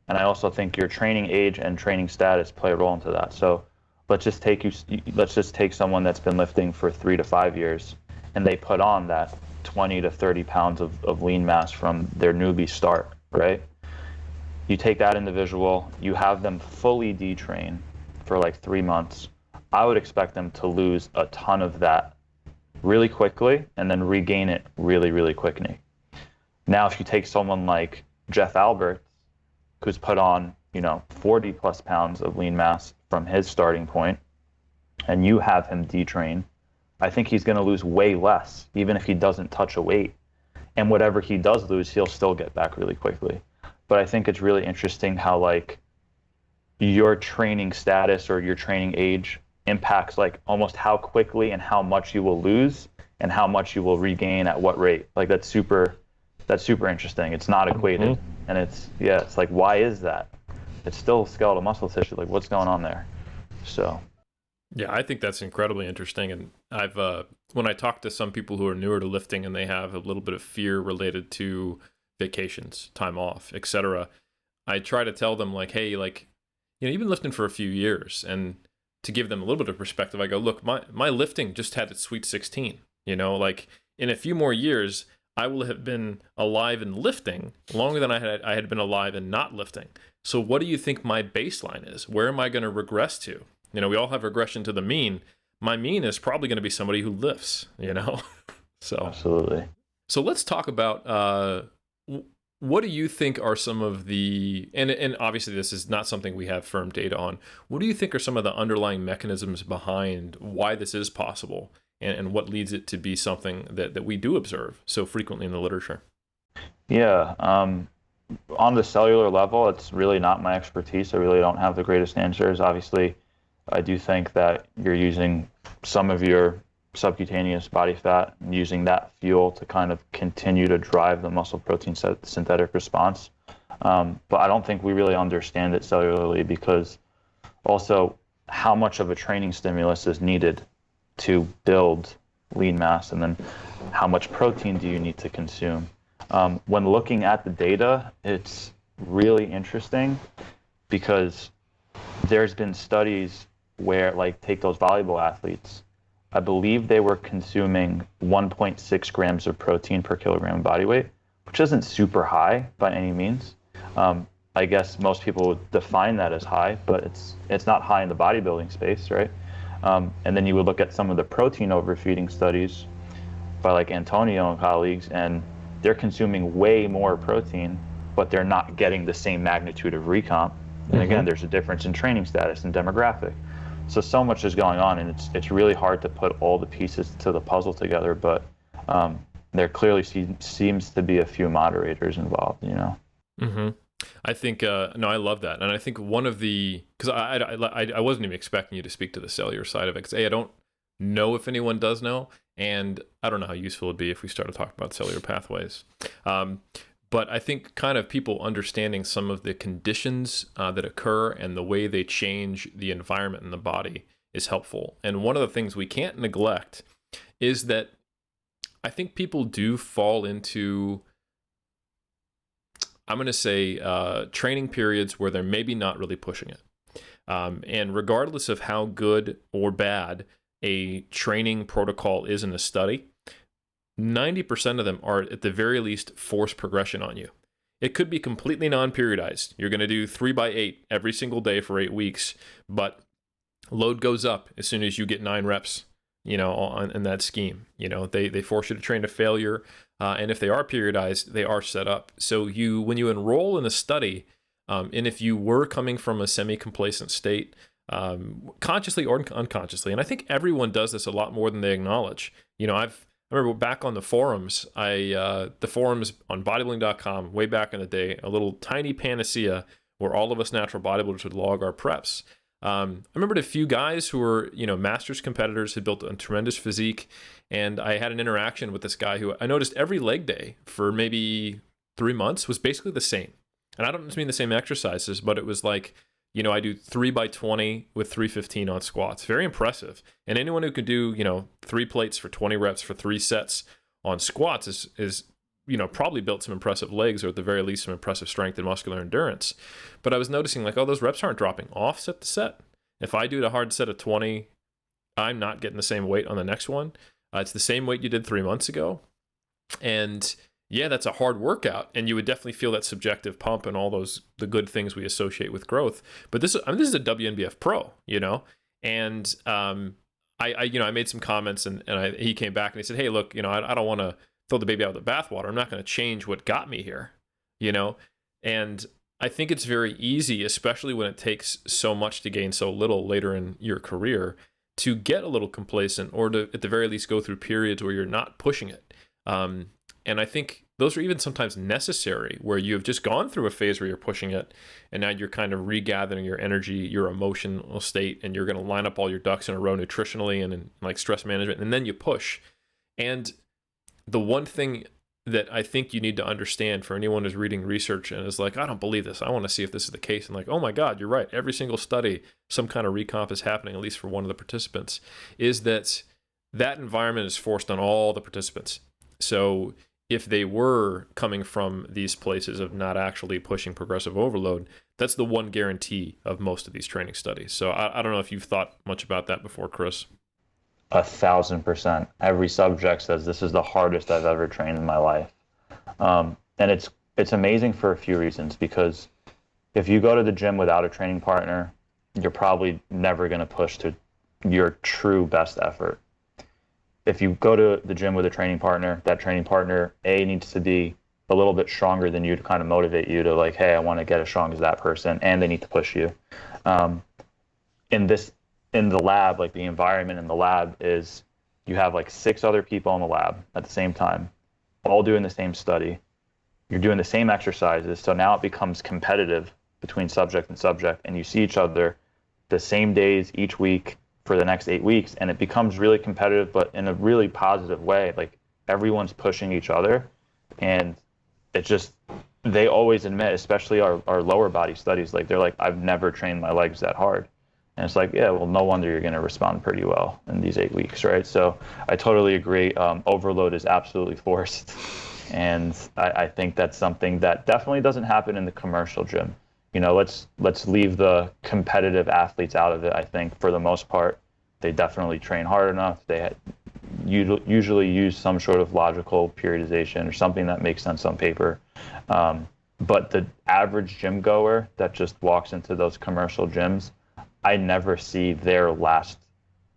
And I also think your training age and training status play a role into that. So let's just take someone that's been lifting for 3 to 5 years and they put on that 20 to 30 pounds of lean mass from their newbie start, right? You take that individual, you have them fully detrain for like 3 months. I would expect them to lose a ton of that really quickly and then regain it really, really quickly. Now, if you take someone like Jeff Alberts, who's put on, 40 plus pounds of lean mass from his starting point, and you have him detrain, I think he's going to lose way less, even if he doesn't touch a weight. And whatever he does lose, he'll still get back really quickly. But I think it's really interesting how like your training status or your training age impacts like almost how quickly and how much you will lose and how much you will regain at what rate. Like that's super interesting. It's not equated. And it's like, why is that? It's still skeletal muscle tissue. Like what's going on there? So Yeah, I think that's incredibly interesting. And I've when I talk to some people who are newer to lifting and they have a little bit of fear related to vacations, time off, etc., I try to tell them like, hey, like, you've been lifting for a few years, and to give them a little bit of perspective, I go, look, my lifting just had its sweet 16. Like in a few more years, I will have been alive and lifting longer than I had been alive and not lifting. So what do you think my baseline is? Where am I going to regress to? We all have regression to the mean. My mean is probably going to be somebody who lifts, So Absolutely. So let's talk about what do you think are some of the, and obviously this is not something we have firm data on. What do you think are some of the underlying mechanisms behind why this is possible, and what leads it to be something that we do observe so frequently in the literature? Yeah. On the cellular level, it's really not my expertise. I really don't have the greatest answers. Obviously, I do think that you're using some of your subcutaneous body fat and using that fuel to kind of continue to drive the muscle protein synthetic response. But I don't think we really understand it cellularly, because also how much of a training stimulus is needed to build lean mass, and then how much protein do you need to consume. When looking at the data, it's really interesting, because there's been studies where, like, take those volleyball athletes, I believe they were consuming 1.6 grams of protein per kilogram of body weight, which isn't super high by any means. I guess most people would define that as high, but it's not high in the bodybuilding space, right? And then you would look at some of the protein overfeeding studies by like Antonio and colleagues, and they're consuming way more protein, but they're not getting the same magnitude of recomp. And again, there's a difference in training status and demographic. So much is going on, and it's really hard to put all the pieces to the puzzle together, but there clearly seems to be a few moderators involved, I think, no, I love that. And I think one of the, because I wasn't even expecting you to speak to the cellular side of it, because I don't know if anyone does know, and I don't know how useful it'd be if we started talking about cellular pathways. But I think kind of people understanding some of the conditions that occur and the way they change the environment in the body is helpful. And one of the things we can't neglect is that I think people do fall into, I'm going to say, training periods where they're maybe not really pushing it. And regardless of how good or bad a training protocol is in a study, 90% of them are at the very least force progression on you. It could be completely non-periodized. You're going to do 3x8 every single day for 8 weeks, but load goes up as soon as you get 9 reps, in that scheme. They force you to train to failure. And if they are periodized, they are set up. So when you enroll in a study, and if you were coming from a semi-complacent state, consciously or unconsciously, and I think everyone does this a lot more than they acknowledge. I remember back on the forums, the forums on bodybuilding.com way back in the day, a little tiny panacea where all of us natural bodybuilders would log our preps. I remembered a few guys who were, masters competitors, had built a tremendous physique, and I had an interaction with this guy who I noticed every leg day for maybe 3 months was basically the same. And I don't just mean the same exercises, but it was like, I do 3x20 with 315 on squats. Very impressive. And anyone who can do, 3 plates for 20 reps for 3 sets on squats is probably built some impressive legs, or at the very least some impressive strength and muscular endurance. But I was noticing like, those reps aren't dropping off set to set. If I do a hard set of 20, I'm not getting the same weight on the next one. It's the same weight you did 3 months ago. And yeah, that's a hard workout, and you would definitely feel that subjective pump and all the good things we associate with growth. But this is a WNBF pro, and I made some comments, and he came back and he said, hey, look, I don't want to throw the baby out with the bathwater. I'm not going to change what got me here, and I think it's very easy, especially when it takes so much to gain so little later in your career, to get a little complacent, or to at the very least go through periods where you're not pushing it. And I think those are even sometimes necessary, where you have just gone through a phase where you're pushing it, and now you're kind of regathering your energy, your emotional state, and you're going to line up all your ducks in a row nutritionally and in like stress management, and then you push. And the one thing that I think you need to understand for anyone who's reading research and is like, I don't believe this, I want to see if this is the case. And like, oh my God, you're right. Every single study, some kind of recomp is happening, at least for one of the participants, is that environment is forced on all the participants. So if they were coming from these places of not actually pushing progressive overload, that's the one guarantee of most of these training studies. So I don't know if you've thought much about that before, Chris. 1,000%. Every subject says this is the hardest I've ever trained in my life. And it's amazing for a few reasons, because if you go to the gym without a training partner, you're probably never going to push to your true best effort. If you go to the gym with a training partner, that training partner, needs to be a little bit stronger than you to kind of motivate you to like, hey, I want to get as strong as that person, and they need to push you. In the lab, like the environment in the lab is you have like 6 other people in the lab at the same time, all doing the same study. You're doing the same exercises. So now it becomes competitive between subject and subject, and you see each other the same days each week for the next 8 weeks. And it becomes really competitive, but in a really positive way. Like everyone's pushing each other, and it just, they always admit, especially our lower body studies, like they're like, I've never trained my legs that hard. And it's like, yeah, well, no wonder you're going to respond pretty well in these 8 weeks, right? So I totally agree. Overload is absolutely forced. And I think that's something that definitely doesn't happen in the commercial gym. You know, let's leave the competitive athletes out of it. I think for the most part, they definitely train hard enough. They usually use some sort of logical periodization or something that makes sense on paper. But the average gym goer that just walks into those commercial gyms, I never see their last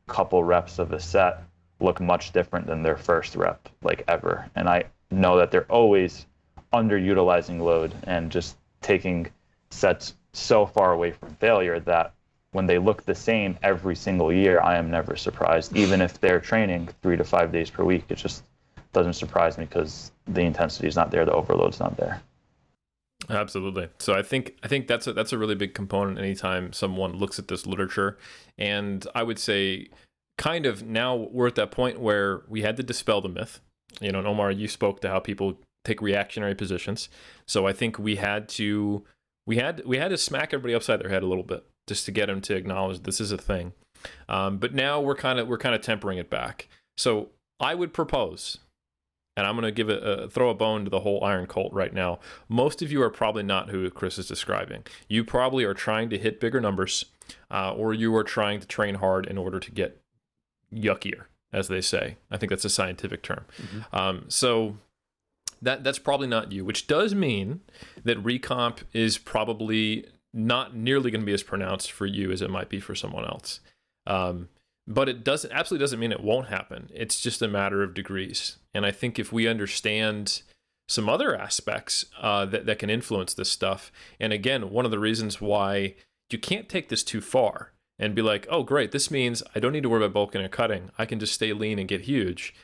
couple reps of a set look much different than their first rep, like ever. And I know that they're always underutilizing load and just taking sets so far away from failure that when they look the same every single year, I am never surprised. Even if they're training 3 to 5 days per week, it just doesn't surprise me because the intensity is not there, the overload's not there. Absolutely. So I think that's a really big component anytime someone looks at this literature. And I would say kind of now we're at that point where we had to dispel the myth. You know, and Omar, you spoke to how people take reactionary positions. So I think we had to smack everybody upside their head a little bit just to get them to acknowledge this is a thing. But now we're kind of tempering it back. So I would propose, and I'm going to throw a bone to the whole iron cult right now. Most of you are probably not who Chris is describing. You probably are trying to hit bigger numbers, or you are trying to train hard in order to get yuckier, as they say. I think that's a scientific term. Mm-hmm. So that's probably not you, which does mean that recomp is probably not nearly going to be as pronounced for you as it might be for someone else. But it absolutely doesn't mean it won't happen. It's just a matter of degrees. And I think if we understand some other aspects that can influence this stuff, and again, one of the reasons why you can't take this too far and be like, oh, great, this means I don't need to worry about bulking or cutting. I can just stay lean and get huge.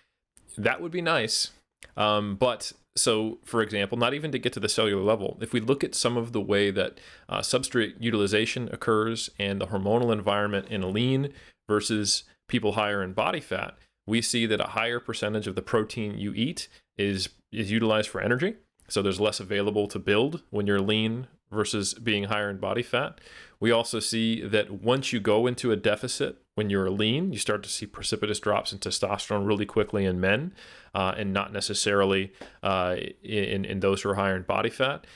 That would be nice. But so, for example, not even to get to the cellular level, if we look at some of the way that substrate utilization occurs and the hormonal environment in lean versus people higher in body fat, we see that a higher percentage of the protein you eat is utilized for energy. So there's less available to build when you're lean versus being higher in body fat. We also see that once you go into a deficit when you're lean, you start to see precipitous drops in testosterone really quickly in men, and not necessarily in those who are higher in body fat.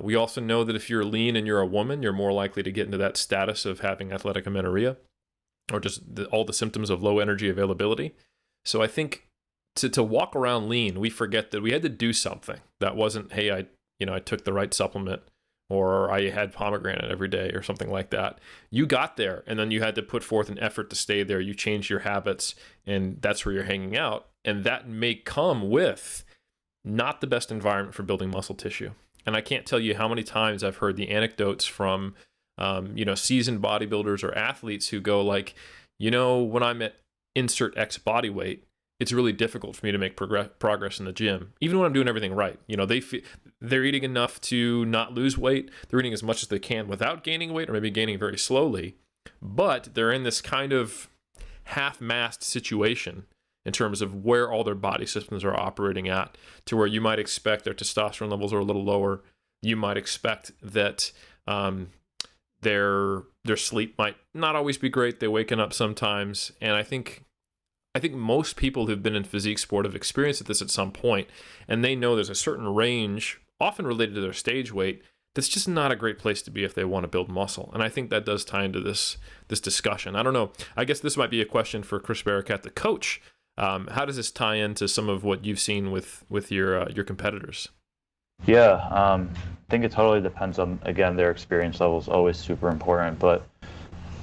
We also know that if you're lean and you're a woman, you're more likely to get into that status of having athletic amenorrhea, or just all the symptoms of low energy availability. So I think to walk around lean, we forget that we had to do something. That wasn't, hey, I took the right supplement, or I had pomegranate every day or something like that. You got there, and then you had to put forth an effort to stay there. You changed your habits, and that's where you're hanging out. And that may come with not the best environment for building muscle tissue. And I can't tell you how many times I've heard the anecdotes from seasoned bodybuilders or athletes who go like, when I'm at insert X body weight, it's really difficult for me to make progress in the gym, even when I'm doing everything right. They're eating enough to not lose weight. They're eating as much as they can without gaining weight, or maybe gaining very slowly. But they're in this kind of half-mast situation, in terms of where all their body systems are operating at, to where you might expect their testosterone levels are a little lower. You might expect that their sleep might not always be great. They're waking up sometimes. And I think most people who've been in physique sport have experienced this at some point, and they know there's a certain range, often related to their stage weight, that's just not a great place to be if they want to build muscle. And I think that does tie into this discussion. I don't know. I guess this might be a question for Chris Barakat, the coach. How does this tie into some of what you've seen with your competitors? Yeah, I think it totally depends on, again, their experience level is always super important. But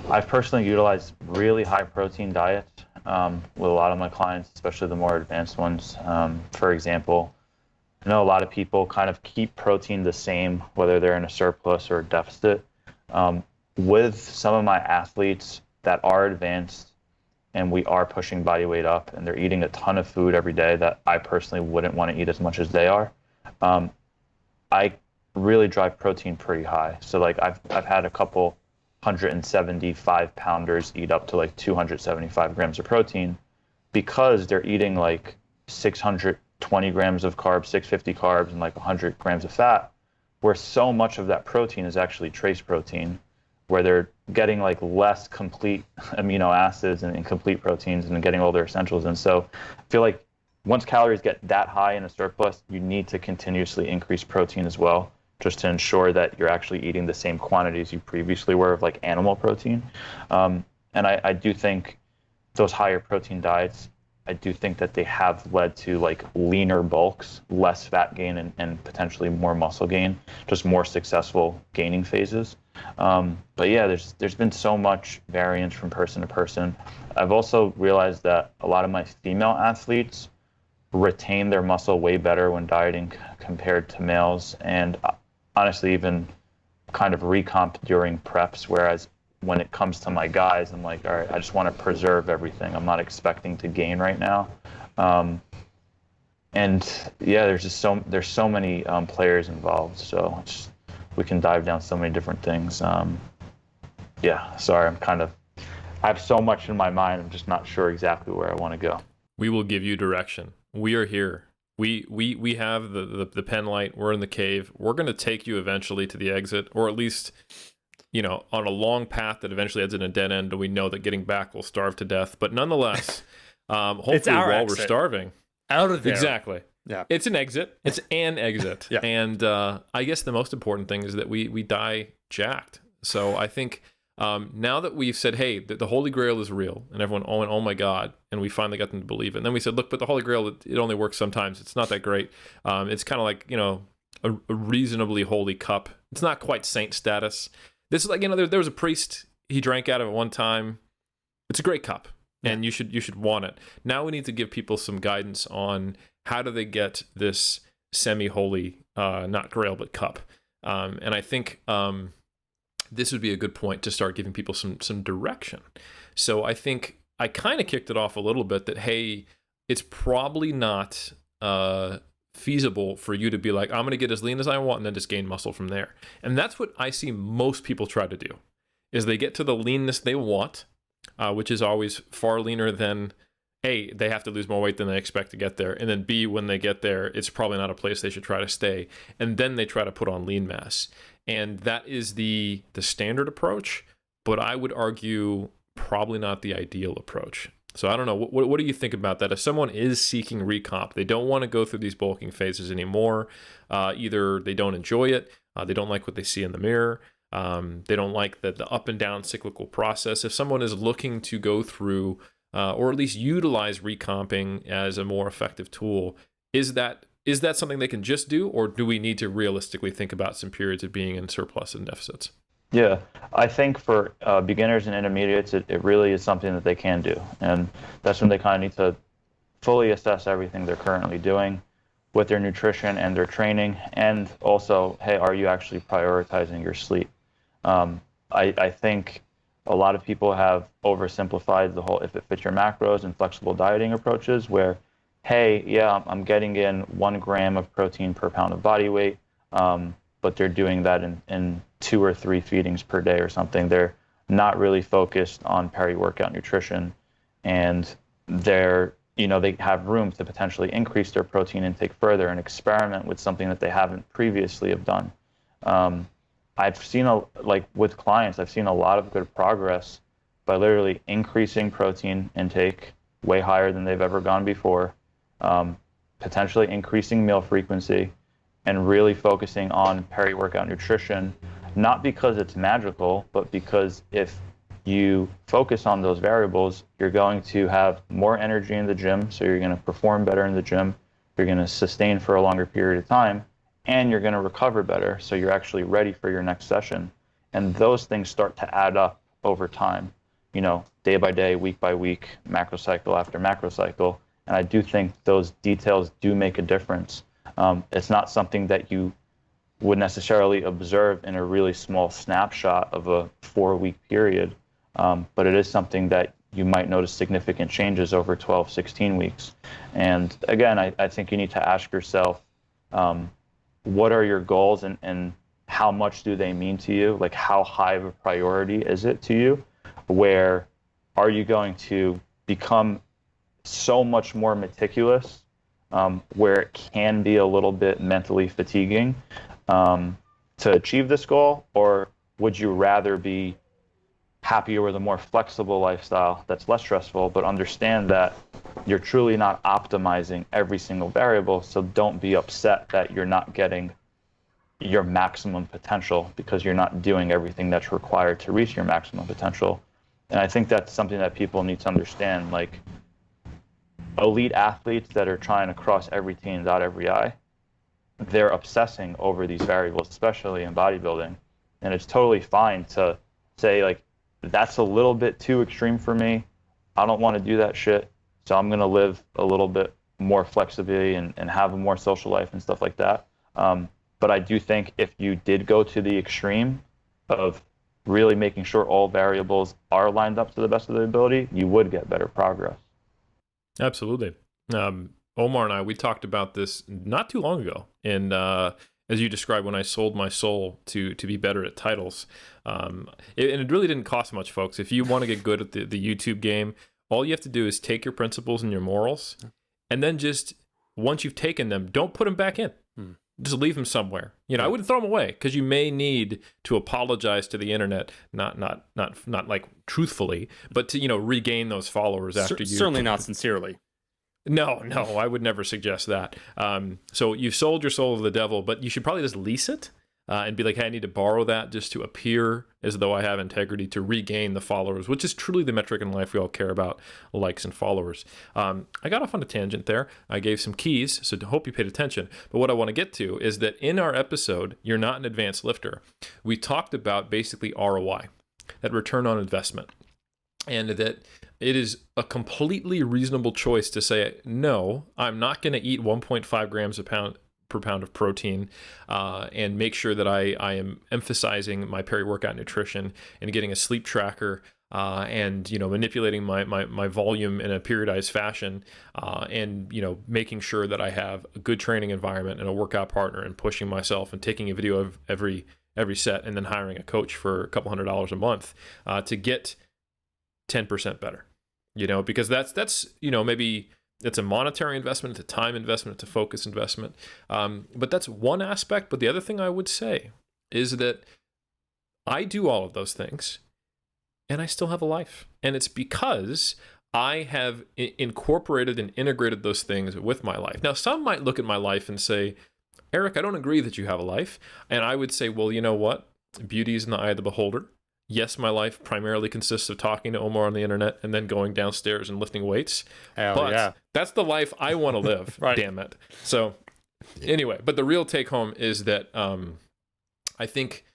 I've personally utilized really high protein diets with a lot of my clients, especially the more advanced ones. For example, I know a lot of people kind of keep protein the same, whether they're in a surplus or a deficit. With some of my athletes that are advanced and we are pushing body weight up and they're eating a ton of food every day that I personally wouldn't want to eat as much as they are, I really drive protein pretty high. So like I've had a couple 175 pounders eat up to like 275 grams of protein because they're eating like 620 grams of carbs, 650 carbs, and like 100 grams of fat, where so much of that protein is actually trace protein, where they're getting like less complete amino acids and complete proteins and getting all their essentials. And so I feel like once calories get that high in a surplus, you need to continuously increase protein as well, just to ensure that you're actually eating the same quantities you previously were of like animal protein. And I do think those higher protein diets, I do think that they have led to like leaner bulks, less fat gain, and potentially more muscle gain, just more successful gaining phases. But yeah, there's been so much variance from person to person. I've also realized that a lot of my female athletes retain their muscle way better when dieting compared to males, and honestly even kind of recomp during preps, whereas when it comes to my guys, I'm like, all right, I just want to preserve everything. I'm not expecting to gain right now. And yeah, there's so many players involved, so we can dive down so many different things. Yeah, sorry, I have so much in my mind, I'm just not sure exactly where I want to go. We will give you direction. We are here. We have the pen light. We're in the cave. We're going to take you eventually to the exit, or at least, on a long path that eventually ends in a dead end. And we know that getting back will starve to death. But nonetheless, hopefully while we're starving, out of there. Exactly. Yeah. It's an exit. It's an exit. Yeah. And I guess the most important thing is that we die jacked. So I think now that we've said, hey, the Holy Grail is real, and everyone, oh my God, and we finally got them to believe it. And then we said, look, but the Holy Grail, it only works sometimes. It's not that great. It's kind of like, a reasonably holy cup. It's not quite saint status. This is like, there was a priest, he drank out of it one time. It's a great cup, and you should want it. Now we need to give people some guidance on how do they get this semi-holy, not grail, but cup. And I think this would be a good point to start giving people some direction. So I think I kind of kicked it off a little bit that, hey, it's probably not feasible for you to be like, I'm going to get as lean as I want and then just gain muscle from there. And that's what I see most people try to do, is they get to the leanness they want, which is always far leaner than, A, they have to lose more weight than they expect to get there. And then B, when they get there, it's probably not a place they should try to stay. And then they try to put on lean mass. And that is the standard approach, but I would argue probably not the ideal approach. So I don't know. What do you think about that? If someone is seeking recomp, they don't want to go through these bulking phases anymore. Either they don't enjoy it, they don't like what they see in the mirror, they don't like the up and down cyclical process. If someone is looking to go through or at least utilize recomping as a more effective tool, is that something they can just do, or do we need to realistically think about some periods of being in surplus and deficits? Yeah, I think for beginners and intermediates, it really is something that they can do. And that's when they kind of need to fully assess everything they're currently doing with their nutrition and their training. And also, hey, are you actually prioritizing your sleep? I think a lot of people have oversimplified the whole if it fits your macros and flexible dieting approaches where, hey, yeah, I'm getting in 1 gram of protein per pound of body weight, but they're doing that in 2 or 3 feedings per day or something. They're not really focused on peri-workout nutrition, and they're they have room to potentially increase their protein intake further and experiment with something that they haven't previously have done. I've seen with clients, I've seen a lot of good progress by literally increasing protein intake way higher than they've ever gone before, potentially increasing meal frequency, and really focusing on peri-workout nutrition, not because it's magical, but because if you focus on those variables, you're going to have more energy in the gym, so you're going to perform better in the gym, you're going to sustain for a longer period of time, and you're going to recover better, so you're actually ready for your next session. And those things start to add up over time, day by day, week by week, macro cycle after macro cycle. And I do think those details do make a difference. It's not something that you would necessarily observe in a really small snapshot of a 4-week period, but it is something that you might notice significant changes over 12, 16 weeks. And again, I think you need to ask yourself, what are your goals and how much do they mean to you? Like, how high of a priority is it to you? Where are you going to become so much more meticulous, where it can be a little bit mentally fatiguing to achieve this goal? Or would you rather be happier with a more flexible lifestyle that's less stressful, but understand that you're truly not optimizing every single variable, so don't be upset that you're not getting your maximum potential because you're not doing everything that's required to reach your maximum potential. And I think that's something that people need to understand. Like, elite athletes that are trying to cross every T and dot every I, they're obsessing over these variables, especially in bodybuilding. And it's totally fine to say, like, that's a little bit too extreme for me. I don't want to do that shit. So I'm going to live a little bit more flexibly and have a more social life and stuff like that. But I do think if you did go to the extreme of really making sure all variables are lined up to the best of their ability, you would get better progress. Absolutely. Omar and I, we talked about this not too long ago. And as you described, when I sold my soul to be better at titles. And it really didn't cost much, folks. If you want to get good at the YouTube game, all you have to do is take your principles and your morals, and then just, once you've taken them, don't put them back in. Just leave them somewhere. I wouldn't throw them away, because you may need to apologize to the internet, not like truthfully, but to regain those followers after you. Certainly not sincerely. No, I would never suggest that. So you've sold your soul to the devil, but you should probably just lease it and be like, hey, I need to borrow that just to appear as though I have integrity, to regain the followers, which is truly the metric in life we all care about, likes and followers. I got off on a tangent there. I gave some keys, so I hope you paid attention. But what I want to get to is that in our episode, You're Not an Advanced Lifter, we talked about basically ROI, that return on investment, and that it is a completely reasonable choice to say, no, I'm not going to eat 1.5 grams per pound of protein, and make sure that I am emphasizing my peri-workout nutrition and getting a sleep tracker, and manipulating my volume in a periodized fashion, and making sure that I have a good training environment and a workout partner, and pushing myself and taking a video of every set, and then hiring a coach for a couple $100s a month to get 10% better. Because that's maybe it's a monetary investment, it's a time investment, it's a focus investment. But that's one aspect. But the other thing I would say is that I do all of those things and I still have a life. And it's because I have incorporated and integrated those things with my life. Now, some might look at my life and say, Eric, I don't agree that you have a life. And I would say, well, you know what? Beauty is in the eye of the beholder. Yes, my life primarily consists of talking to Omar on the internet and then going downstairs and lifting weights. But that's the life I want to live, right. Damn it. So anyway, but the real take home is that I think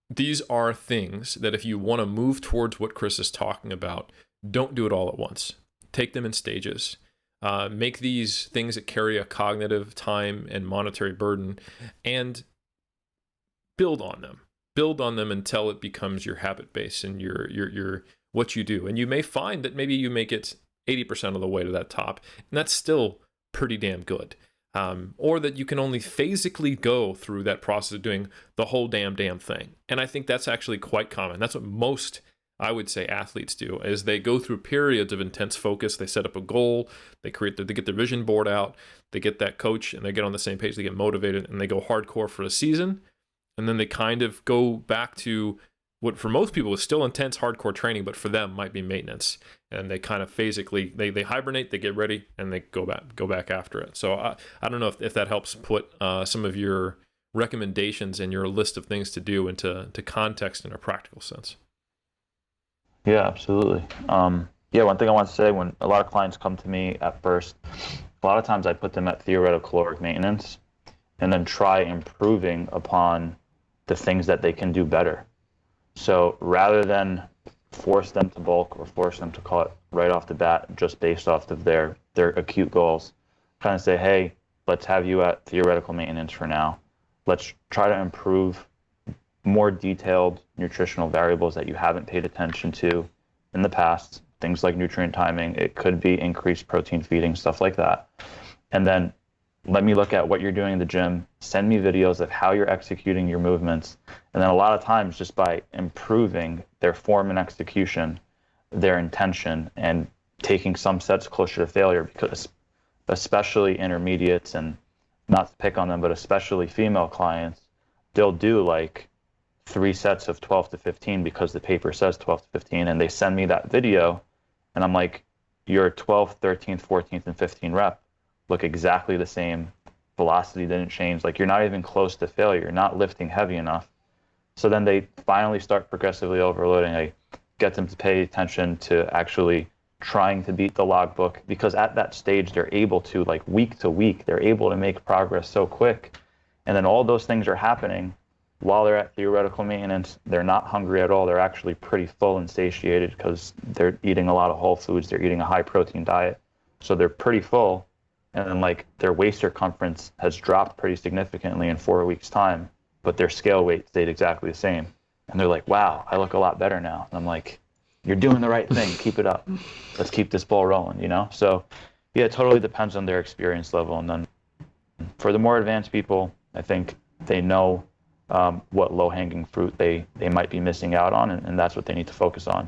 these are things that if you want to move towards what Chris is talking about, don't do it all at once. Take them in stages. Make these things that carry a cognitive, time, and monetary burden, and build on them. Build on them until it becomes your habit base and your what you do. And you may find that maybe you make it 80% of the way to that top, and that's still pretty damn good. Or that you can only physically go through that process of doing the whole damn thing. And I think that's actually quite common. That's what most I would say athletes do, is they go through periods of intense focus. They set up a goal, they get their vision board out, they get that coach, and they get on the same page. They get motivated, and they go hardcore for a season, and then they kind of go back to what for most people is still intense hardcore training, but for them might be maintenance. And they kind of phasically they hibernate, they get ready, and they go back after it. So I don't know if that helps put some of your recommendations and your list of things to do into context in a practical sense. Yeah, absolutely. One thing I want to say, when a lot of clients come to me at first, a lot of times I put them at theoretical caloric maintenance and then try improving upon the things that they can do better. So rather than force them to bulk or force them to cut right off the bat just based off of their acute goals, kind of say, hey, let's have you at theoretical maintenance for now. Let's try to improve more detailed nutritional variables that you haven't paid attention to in the past, things like nutrient timing. It could be increased protein feeding, stuff like that. And then let me look at what you're doing in the gym, send me videos of how you're executing your movements. And then a lot of times just by improving their form and execution, their intention, and taking some sets closer to failure, because especially intermediates, and not to pick on them, but especially female clients, they'll do like 3 sets of 12 to 15 because the paper says 12 to 15, and they send me that video, and I'm like, your 12th, 13th, 14th, and 15th rep look exactly the same. Velocity didn't change. Like, you're not even close to failure. You're not lifting heavy enough. So then they finally start progressively overloading. I get them to pay attention to actually trying to beat the logbook, because at that stage, they're able to, like, week to week, they're able to make progress so quick. And then all those things are happening while they're at theoretical maintenance. They're not hungry at all. They're actually pretty full and satiated because they're eating a lot of whole foods. They're eating a high protein diet. So they're pretty full. And then, like, their waist circumference has dropped pretty significantly in 4 weeks' time, but their scale weight stayed exactly the same. And they're like, wow, I look a lot better now. And I'm like, you're doing the right thing. Keep it up. Let's keep this ball rolling, you know? So, yeah, it totally depends on their experience level. And then for the more advanced people, I think they know what low-hanging fruit they might be missing out on, and that's what they need to focus on.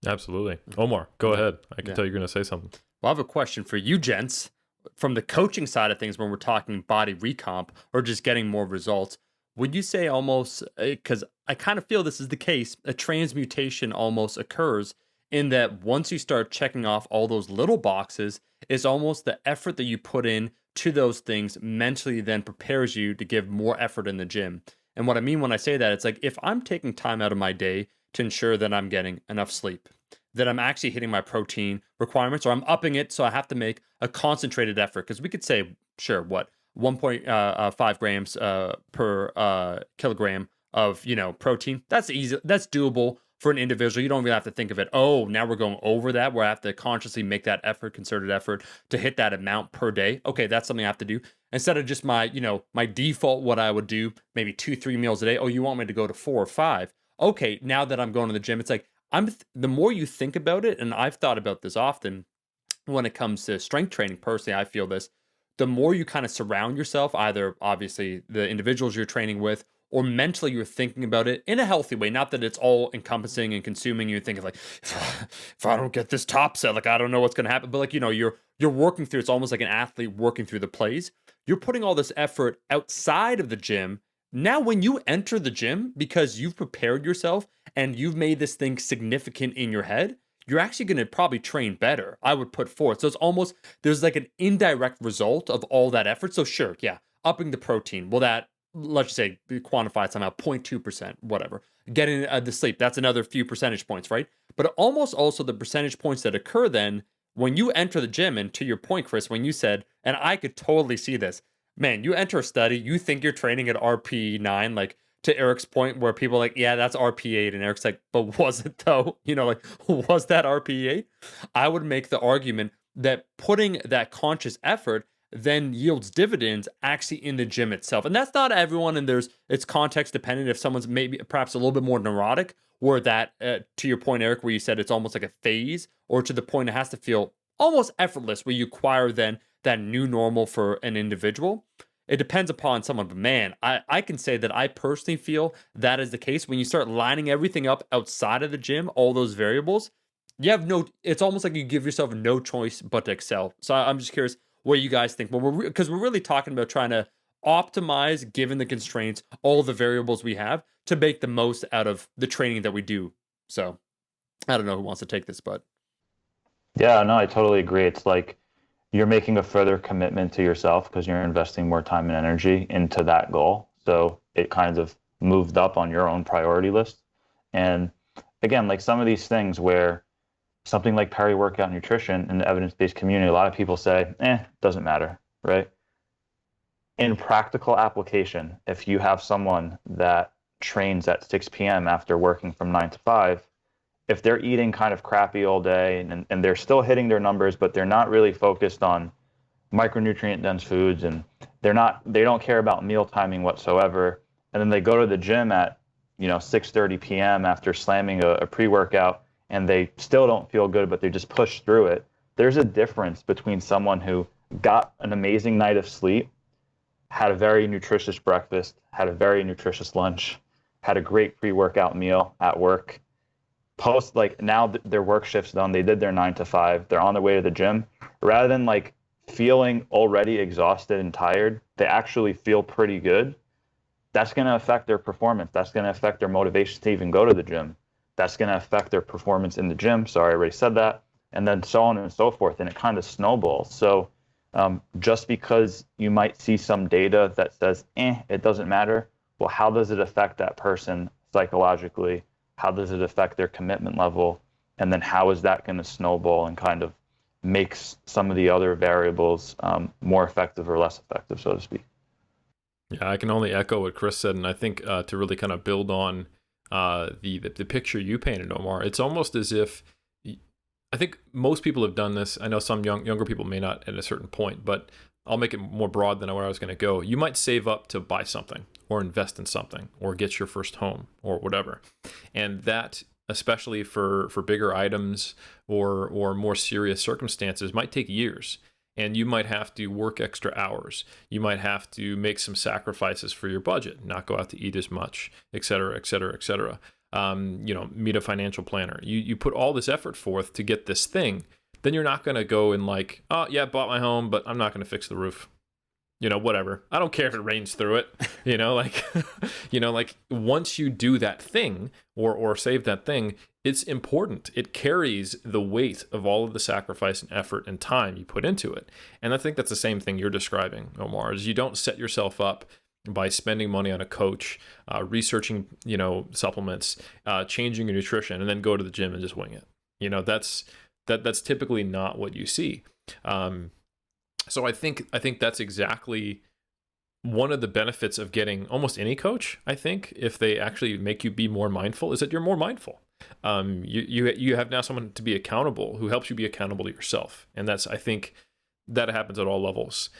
Absolutely. Omar, go ahead. I can tell you're going to say something. Well, I have a question for you, gents. From the coaching side of things, when we're talking body recomp or just getting more results, would you say almost, because I kind of feel this is the case, a transmutation almost occurs in that once you start checking off all those little boxes, it's almost the effort that you put in to those things mentally then prepares you to give more effort in the gym. And what I mean when I say that, it's like if I'm taking time out of my day to ensure that I'm getting enough sleep, that I'm actually hitting my protein requirements, or I'm upping it, so I have to make a concentrated effort. Because we could say, sure, what, 1.5 grams per kilogram of, protein. That's easy. That's doable for an individual. You don't really have to think of it, oh, now we're going over that, where I have to consciously make that effort, concerted effort to hit that amount per day. Okay, that's something I have to do. Instead of just my default, what I would do, maybe 2-3 meals a day. Oh, you want me to go to 4 or 5? Okay, now that I'm going to the gym, it's like, the more you think about it, and I've thought about this often when it comes to strength training, personally, I feel this, the more you kind of surround yourself, either obviously the individuals you're training with, or mentally you're thinking about it in a healthy way. Not that it's all encompassing and consuming. You're thinking like, if I don't get this top set, like, I don't know what's going to happen. But like, you're working through, it's almost like an athlete working through the plays. You're putting all this effort outside of the gym. Now, when you enter the gym, because you've prepared yourself and you've made this thing significant in your head, you're actually going to probably train better, I would put forth. So it's almost, there's like an indirect result of all that effort. So sure, yeah, upping the protein. Well, that, let's just say, quantify it somehow, 0.2%, whatever. Getting the sleep, that's another few percentage points, right? But almost also the percentage points that occur then when you enter the gym. And to your point, Chris, when you said, and I could totally see this, man, you enter a study, you think you're training at RP9, like to Eric's point, where people are like, yeah, that's RP8. And Eric's like, but was it though? Like, was that RP8? I would make the argument that putting that conscious effort then yields dividends actually in the gym itself. And that's not everyone. And it's context dependent. If someone's maybe perhaps a little bit more neurotic, or that, to your point, Eric, where you said it's almost like a phase, or to the point it has to feel almost effortless, where you acquire then that new normal for an individual. it depends upon someone, but man, I can say that I personally feel that is the case. When you start lining everything up outside of the gym, all those variables, you have no, it's almost like you give yourself no choice but to excel. So I'm just curious what you guys think. Well, because we're really talking about trying to optimize, given the constraints, all the variables we have to make the most out of the training that we do. So I don't know who wants to take this, but Yeah, no, I totally agree. It's like you're making a further commitment to yourself because you're investing more time and energy into that goal. So it kind of moved up on your own priority list. And again, like some of these things where something like peri-workout nutrition in the evidence-based community, a lot of people say, doesn't matter, right? In practical application, if you have someone that trains at 6 p.m. after working from 9 to 5, if they're eating kind of crappy all day and they're still hitting their numbers, but they're not really focused on micronutrient dense foods and they don't care about meal timing whatsoever. And then they go to the gym at, 6:30 p.m. after slamming a pre-workout and they still don't feel good, but they just push through it. There's a difference between someone who got an amazing night of sleep, had a very nutritious breakfast, had a very nutritious lunch, had a great pre-workout meal at work, post like now their work shift's done, they did their 9 to 5, they're on their way to the gym, rather than like feeling already exhausted and tired, they actually feel pretty good. That's going to affect their performance. That's going to affect their motivation to even go to the gym. That's going to affect their performance in the gym. Sorry, I already said that. And then so on and so forth. And it kind of snowballs. So just because you might see some data that says, it doesn't matter. Well, how does it affect that person psychologically? How does it affect their commitment level? And then how is that going to snowball and kind of makes some of the other variables more effective or less effective, so to speak? Yeah, I can only echo what Chris said. And I think to really kind of build on the picture you painted, Omar, it's almost as if, I think most people have done this. I know some younger people may not at a certain point, but I'll make it more broad than where I was going to go. You might save up to buy something or invest in something or get your first home or whatever. And that, especially for bigger items or more serious circumstances, might take years. And you might have to work extra hours. You might have to make some sacrifices for your budget, not go out to eat as much, et cetera, et cetera, et cetera. Meet a financial planner. You put all this effort forth to get this thing, then you're not going to go and like, oh yeah, bought my home, but I'm not going to fix the roof. Whatever. I don't care if it rains through it, like once you do that thing or save that thing, it's important. It carries the weight of all of the sacrifice and effort and time you put into it. And I think that's the same thing you're describing, Omar, is you don't set yourself up by spending money on a coach, researching, supplements, changing your nutrition, and then go to the gym and just wing it. That's typically not what you see. So I think that's exactly one of the benefits of getting almost any coach. I think if they actually make you be more mindful, is that you're more mindful. You have now someone to be accountable who helps you be accountable to yourself, and I think that happens at all levels.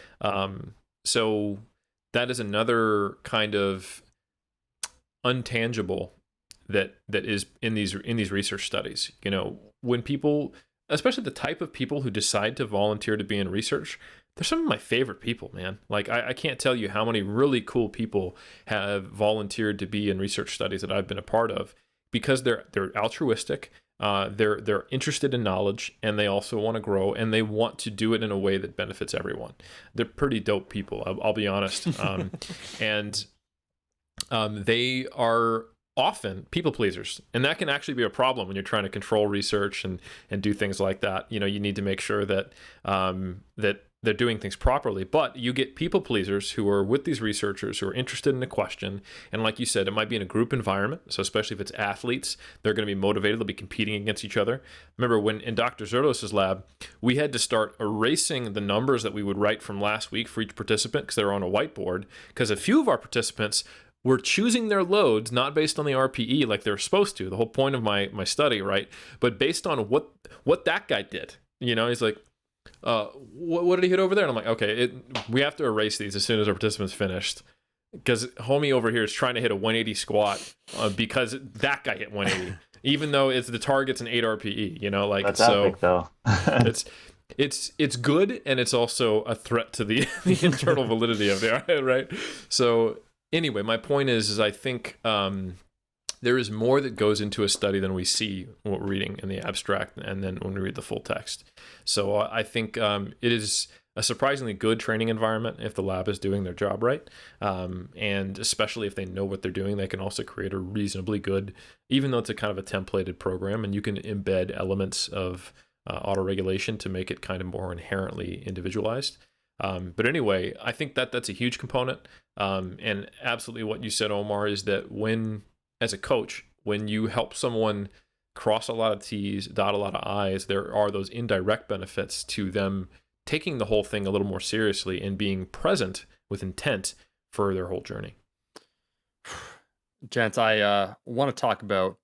So that is another kind of untangible that is in these research studies. When people, especially the type of people who decide to volunteer to be in research, they're some of my favorite people, man. Like I can't tell you how many really cool people have volunteered to be in research studies that I've been a part of, because they're altruistic, they're interested in knowledge, and they also want to grow, and they want to do it in a way that benefits everyone. They're pretty dope people, I'll be honest. And they are often people pleasers, and that can actually be a problem when you're trying to control research and do things like that. You need to make sure that that they're doing things properly. But you get people pleasers who are with these researchers who are interested in a question, and like you said, it might be in a group environment. So especially if it's athletes, they're going to be motivated, they'll be competing against each other. Remember when in Dr. Zerdos' lab, we had to start erasing the numbers that we would write from last week for each participant because they were on a whiteboard, because a few of our participants were choosing their loads not based on the RPE like they're supposed to, the whole point of my study, right? But based on what that guy did. He's like, what did he hit over there? And I'm like, okay, we have to erase these as soon as our participants finished, because homie over here is trying to hit a 180 squat because that guy hit 180, even though the target's an 8 RPE. That's epic, though. It's good, and it's also a threat to the the internal validity of the right. So anyway, my point is I think there is more that goes into a study than we see when we're reading in the abstract, and then when we read the full text. So I think it is a surprisingly good training environment if the lab is doing their job right, and especially if they know what they're doing, they can also create a reasonably good, even though it's a kind of a templated program, and you can embed elements of auto-regulation to make it kind of more inherently individualized. But anyway, I think that that's a huge component. And absolutely what you said, Omar, is that when, as a coach, when you help someone cross a lot of T's, dot a lot of I's, there are those indirect benefits to them taking the whole thing a little more seriously and being present with intent for their whole journey. Gents, I want to talk about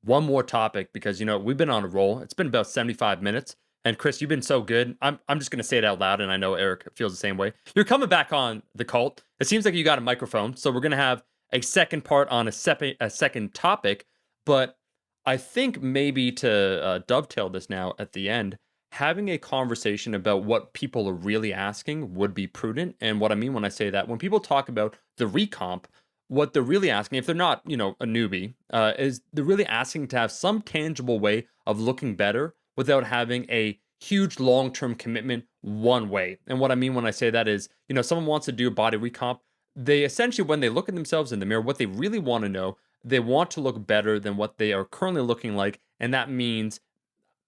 one more topic because, we've been on a roll. It's been about 75 minutes. And Chris, you've been so good. I'm just going to say it out loud, and I know Eric feels the same way. You're coming back on the cult. It seems like you got a microphone, so we're going to have a second part on a second topic. But I think maybe to dovetail this now at the end, having a conversation about what people are really asking would be prudent. And what I mean when I say that, when people talk about the recomp, what they're really asking, if they're not, a newbie, is they're really asking to have some tangible way of looking better without having a huge long-term commitment one way. And what I mean when I say that is, someone wants to do a body recomp. They essentially, when they look at themselves in the mirror, what they really want to know, they want to look better than what they are currently looking like. And that means,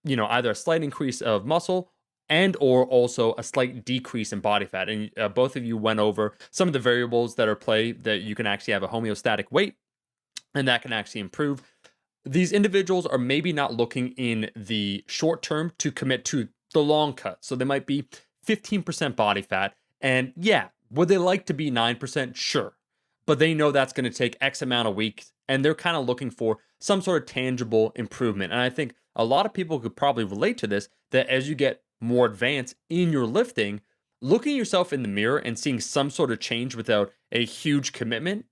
either a slight increase of muscle and or also a slight decrease in body fat. And both of you went over some of the variables that are play that you can actually have a homeostatic weight, and that can actually improve. These individuals are maybe not looking in the short term to commit to the long cut. So they might be 15% body fat. And yeah, would they like to be 9%? Sure. But they know that's going to take X amount of weeks. And they're kind of looking for some sort of tangible improvement. And I think a lot of people could probably relate to this, that as you get more advanced in your lifting, looking yourself in the mirror and seeing some sort of change without a huge commitment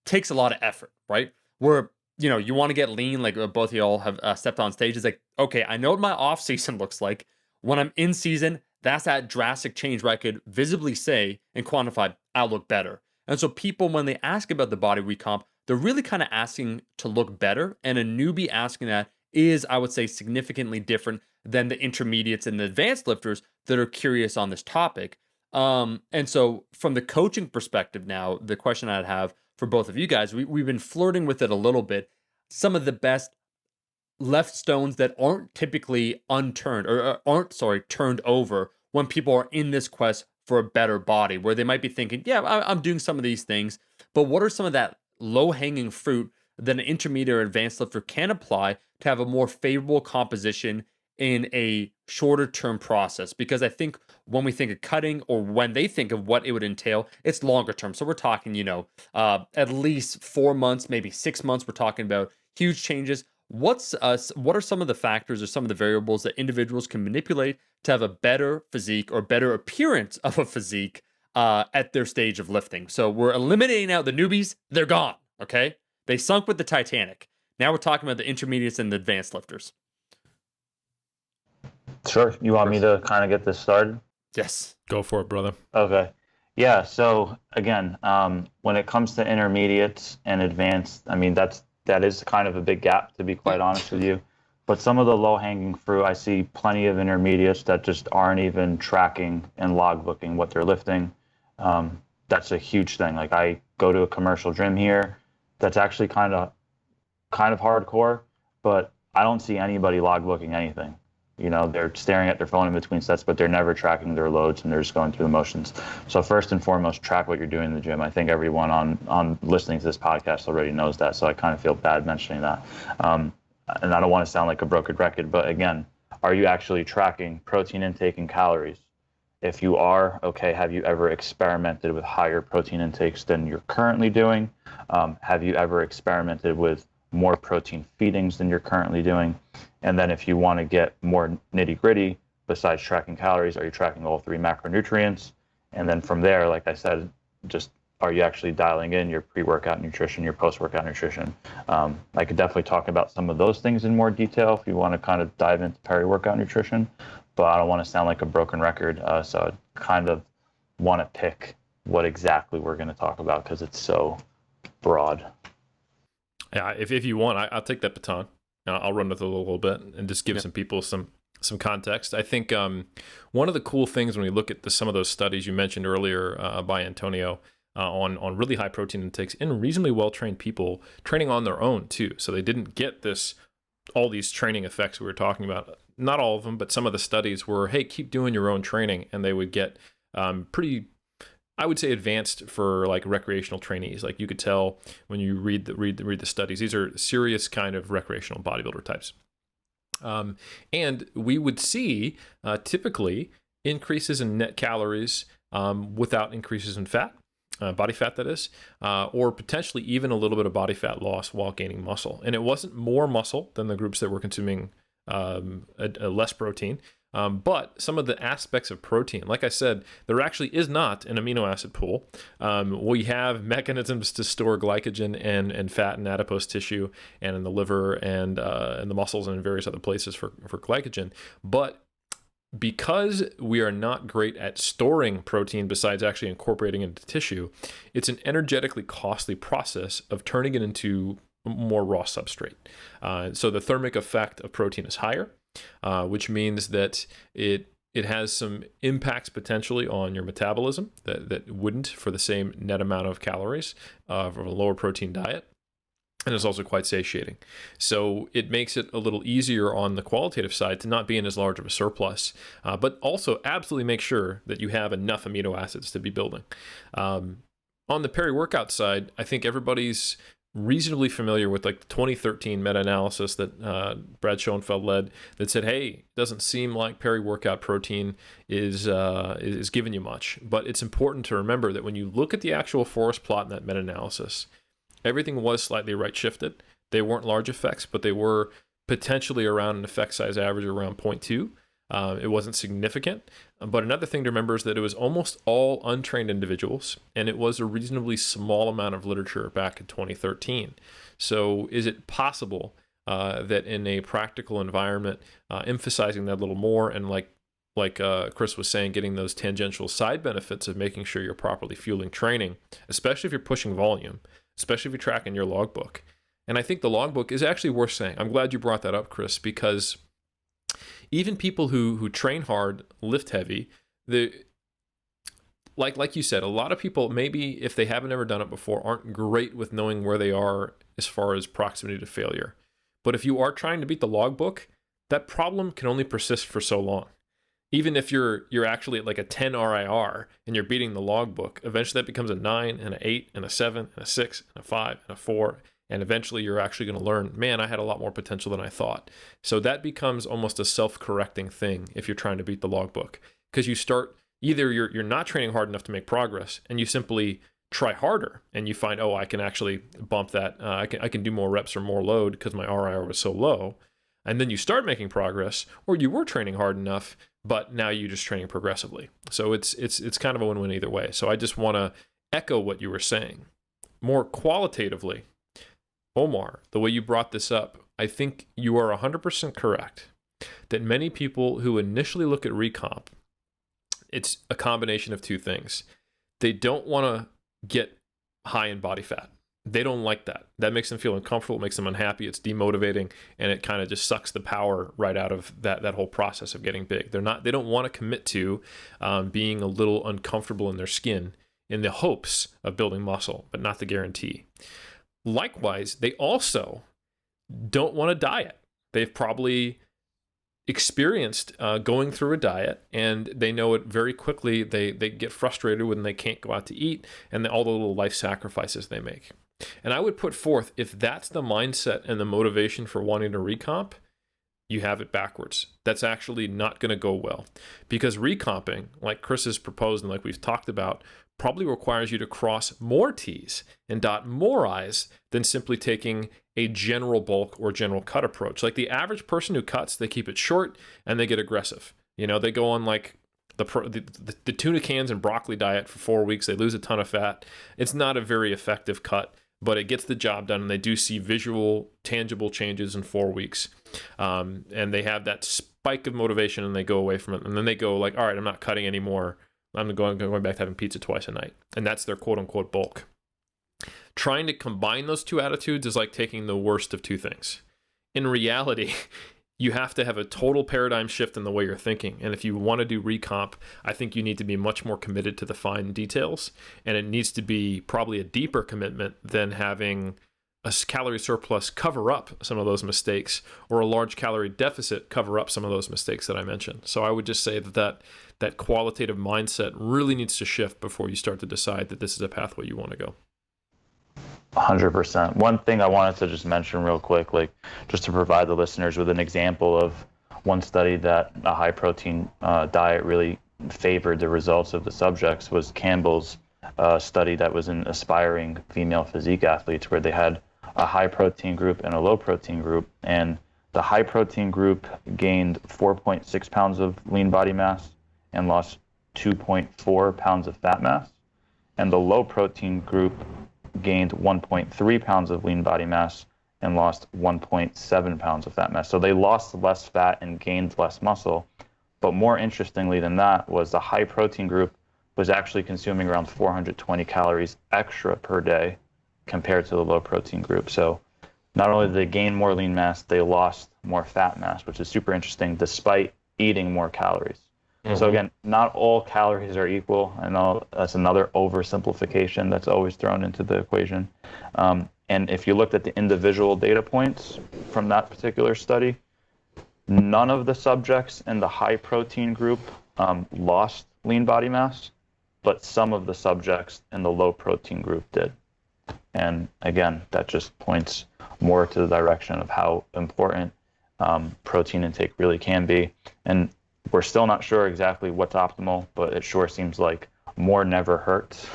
takes a lot of effort, right? Where, you want to get lean, like both of y'all have stepped on stage. It's like, okay, I know what my off season looks like. When I'm in season, that's that drastic change where I could visibly say and quantify, I'll look better. And so people, when they ask about the body recomp, they're really kind of asking to look better. And a newbie asking that is, I would say, significantly different than the intermediates and the advanced lifters that are curious on this topic. And so from the coaching perspective now, the question I'd have for both of you guys, we've been flirting with it a little bit. Some of the best left stones that aren't typically unturned or turned over when people are in this quest for a better body, where they might be thinking, yeah, I'm doing some of these things, but what are some of that low-hanging fruit that an intermediate or advanced lifter can apply to have a more favorable composition in a shorter term process? Because I think when we think of cutting, or when they think of what it would entail, it's longer term. So we're talking, at least 4 months, maybe 6 months. We're talking about huge changes. What are some of the factors or some of the variables that individuals can manipulate to have a better physique or better appearance of a physique at their stage of lifting? So we're eliminating out the newbies. They're gone. Okay. They sunk with the Titanic. Now we're talking about the intermediates and the advanced lifters. Sure. You want me to kind of get this started? Yes. Go for it, brother. Okay. Yeah. So again, when it comes to intermediates and advanced, I mean, that is kind of a big gap, to be quite honest with you. But some of the low-hanging fruit, I see plenty of intermediates that just aren't even tracking and logbooking what they're lifting. That's a huge thing. Like, I go to a commercial gym here that's actually kind of hardcore, but I don't see anybody logbooking anything. They're staring at their phone in between sets, but they're never tracking their loads, and they're just going through the motions. So first and foremost, track what you're doing in the gym. I think everyone on listening to this podcast already knows that, so I kind of feel bad mentioning that. And I don't want to sound like a broken record, but again, are you actually tracking protein intake and calories? If you are, okay, have you ever experimented with higher protein intakes than you're currently doing? Have you ever experimented with more protein feedings than you're currently doing? And then if you want to get more nitty gritty, besides tracking calories, are you tracking all 3 macronutrients? And then from there, like I said, just are you actually dialing in your pre-workout nutrition, your post-workout nutrition? I could definitely talk about some of those things in more detail if you want to kind of dive into peri-workout nutrition. but I don't want to sound like a broken record. So I kind of want to pick what exactly we're going to talk about because it's so broad. Yeah, if you want, I'll take that baton. I'll run with it a little bit and just give some people some context. I think one of the cool things when we look at some of those studies you mentioned earlier by Antonio on really high protein intakes in reasonably well-trained people training on their own too. So they didn't get all these training effects we were talking about. Not all of them, but some of the studies were, hey, keep doing your own training, and they would get pretty, I would say, advanced for like recreational trainees. Like you could tell when you read the studies, these are serious kind of recreational bodybuilder types. And we would see typically increases in net calories without increases in fat, body fat that is, or potentially even a little bit of body fat loss while gaining muscle. And it wasn't more muscle than the groups that were consuming a less protein. But some of the aspects of protein, like I said, there actually is not an amino acid pool. We have mechanisms to store glycogen and fat in adipose tissue and in the liver and in the muscles and in various other places for glycogen. But because we are not great at storing protein besides actually incorporating it into tissue, it's an energetically costly process of turning it into more raw substrate. So the thermic effect of protein is higher. Which means that it has some impacts potentially on your metabolism that wouldn't for the same net amount of calories from a lower protein diet. And it's also quite satiating. So it makes it a little easier on the qualitative side to not be in as large of a surplus, but also absolutely make sure that you have enough amino acids to be building. On the peri-workout side, I think everybody's reasonably familiar with like the 2013 meta-analysis that Brad Schoenfeld led that said, hey, it doesn't seem like peri-workout protein is giving you much. But it's important to remember that when you look at the actual forest plot in that meta-analysis, everything was slightly right shifted. They weren't large effects, but they were potentially around an effect size average around 0.2. It wasn't significant. But another thing to remember is that it was almost all untrained individuals, and it was a reasonably small amount of literature back in 2013. So is it possible that in a practical environment, emphasizing that a little more and like Chris was saying, getting those tangential side benefits of making sure you're properly fueling training, especially if you're pushing volume, especially if you're tracking your logbook. And I think the logbook is actually worth saying. I'm glad you brought that up, Chris, because even people who train hard, lift heavy, like you said, a lot of people, maybe if they haven't ever done it before, aren't great with knowing where they are as far as proximity to failure. But if you are trying to beat the logbook, that problem can only persist for so long. Even if you're actually at like a 10 RIR and you're beating the logbook, eventually that becomes a 9 and an 8 and a 7 and a 6 and a 5 and a 4. And eventually you're actually going to learn, man, I had a lot more potential than I thought. So that becomes almost a self-correcting thing if you're trying to beat the logbook. Because you start, either you're not training hard enough to make progress and you simply try harder and you find, oh, I can actually bump that. I can do more reps or more load because my RIR was so low. And then you start making progress, or you were training hard enough, but now you're just training progressively. So it's kind of a win-win either way. So I just want to echo what you were saying. More qualitatively, Omar, the way you brought this up, I think you are 100% correct that many people who initially look at recomp, it's a combination of two things. They don't want to get high in body fat. They don't like that. That makes them feel uncomfortable, it makes them unhappy, it's demotivating, and it kind of just sucks the power right out of that whole process of getting big. They don't want to commit to being a little uncomfortable in their skin in the hopes of building muscle, but not the guarantee. Likewise, they also don't want to diet. They've probably experienced going through a diet, and they know it very quickly. They get frustrated when they can't go out to eat, and all the little life sacrifices they make. And I would put forth, if that's the mindset and the motivation for wanting to recomp, you have it backwards. That's actually not going to go well, because recomping, like Chris has proposed and like we've talked about, probably requires you to cross more T's and dot more I's than simply taking a general bulk or general cut approach. Like the average person who cuts, they keep it short and they get aggressive. You know, they go on like the tuna cans and broccoli diet for 4 weeks. They lose a ton of fat. It's not a very effective cut, but it gets the job done, and they do see visual, tangible changes in 4 weeks. And they have that spike of motivation, and they go away from it. And then they go like, all right, I'm not cutting anymore. I'm going back to having pizza twice a night. And that's their quote unquote bulk. Trying to combine those two attitudes is like taking the worst of two things. In reality, you have to have a total paradigm shift in the way you're thinking. And if you want to do recomp, I think you need to be much more committed to the fine details. And it needs to be probably a deeper commitment than having a calorie surplus cover up some of those mistakes, or a large calorie deficit cover up some of those mistakes that I mentioned. So I would just say that qualitative mindset really needs to shift before you start to decide that this is a pathway you want to go. 100%. One thing I wanted to just mention real quick, like just to provide the listeners with an example of one study that a high protein diet really favored the results of the subjects, was Campbell's study that was in aspiring female physique athletes, where they had a high protein group and a low protein group. And the high protein group gained 4.6 pounds of lean body mass and lost 2.4 pounds of fat mass. And the low protein group gained 1.3 pounds of lean body mass and lost 1.7 pounds of fat mass. So they lost less fat and gained less muscle. But more interestingly than that was the high protein group was actually consuming around 420 calories extra per day compared to the low protein group. So not only did they gain more lean mass, they lost more fat mass, which is super interesting, despite eating more calories. Mm-hmm. So again, not all calories are equal. I know that's another oversimplification that's always thrown into the equation. And if you looked at the individual data points from that particular study, none of the subjects in the high protein group lost lean body mass, but some of the subjects in the low protein group did. And again, that just points more to the direction of how important protein intake really can be. And we're still not sure exactly what's optimal, but it sure seems like more never hurts.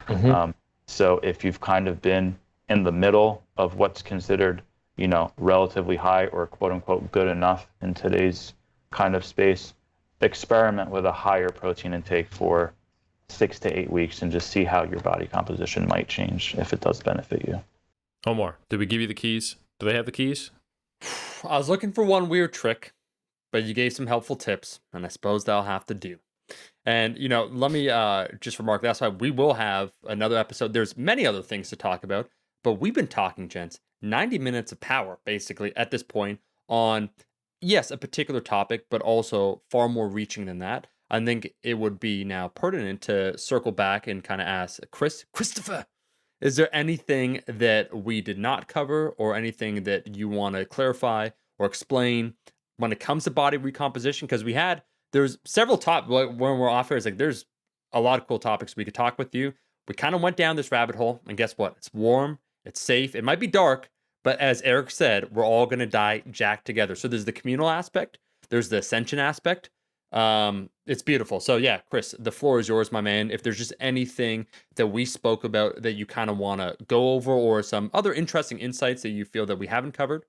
Mm-hmm. So if you've kind of been in the middle of what's considered, relatively high or quote unquote good enough in today's kind of space, experiment with a higher protein intake for 6 to 8 weeks and just see how your body composition might change if it does benefit you. Omar, did we give you the keys? Do they have the keys? I was looking for one weird trick, but you gave some helpful tips, and I suppose that'll have to do. And, let me just remark, that's why we will have another episode. There's many other things to talk about, but we've been talking, gents, 90 minutes of power, basically, at this point on, yes, a particular topic, but also far more reaching than that. I think it would be now pertinent to circle back and kind of ask Christopher, is there anything that we did not cover or anything that you want to clarify or explain when it comes to body recomposition? Because there's several topics when we're off here. It's like there's a lot of cool topics we could talk with you. We kind of went down this rabbit hole, and guess what? It's warm, it's safe, it might be dark, but as Eric said, we're all going to die jacked together. So there's the communal aspect, there's the ascension aspect. It's beautiful. So yeah, Chris, the floor is yours, my man. If there's just anything that we spoke about that you kind of want to go over, or some other interesting insights that you feel that we haven't covered.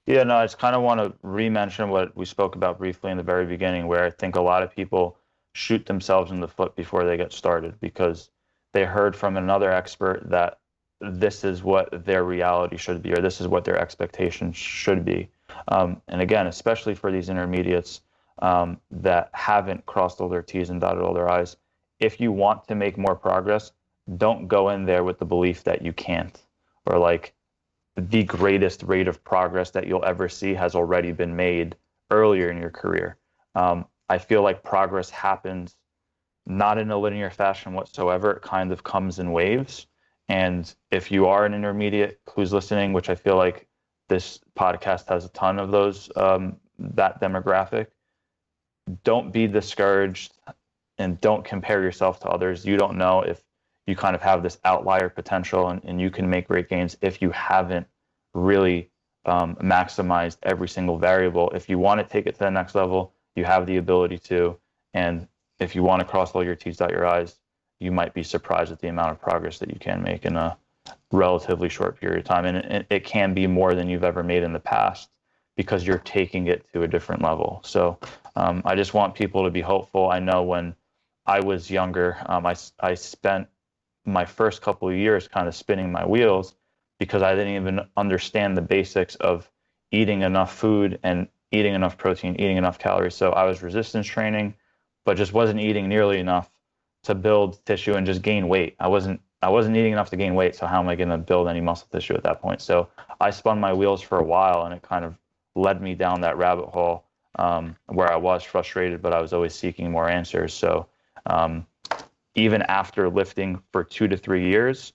Yeah, no, I just kind of want to re-mention what we spoke about briefly in the very beginning, where I think a lot of people shoot themselves in the foot before they get started because they heard from another expert that this is what their reality should be, or this is what their expectations should be. And again, especially for these intermediates that haven't crossed all their T's and dotted all their I's, if you want to make more progress, don't go in there with the belief that you can't, or like the greatest rate of progress that you'll ever see has already been made earlier in your career. I feel like progress happens not in a linear fashion whatsoever. It kind of comes in waves. And if you are an intermediate who's listening, which I feel like this podcast has a ton of those, that demographic, don't be discouraged and don't compare yourself to others. You don't know if you kind of have this outlier potential and you can make great gains if you haven't really maximized every single variable. If you want to take it to the next level, you have the ability to. And if you want to cross all your T's, dot your I's, you might be surprised at the amount of progress that you can make in a relatively short period of time. And it can be more than you've ever made in the past because you're taking it to a different level. So I just want people to be hopeful. I know when I was younger, I spent my first couple of years kind of spinning my wheels because I didn't even understand the basics of eating enough food and eating enough protein, eating enough calories. So I was resistance training, but just wasn't eating nearly enough to build tissue and just gain weight. I wasn't eating enough to gain weight. So how am I going to build any muscle tissue at that point? So I spun my wheels for a while, and it kind of led me down that rabbit hole where I was frustrated, but I was always seeking more answers. So even after lifting for 2 to 3 years,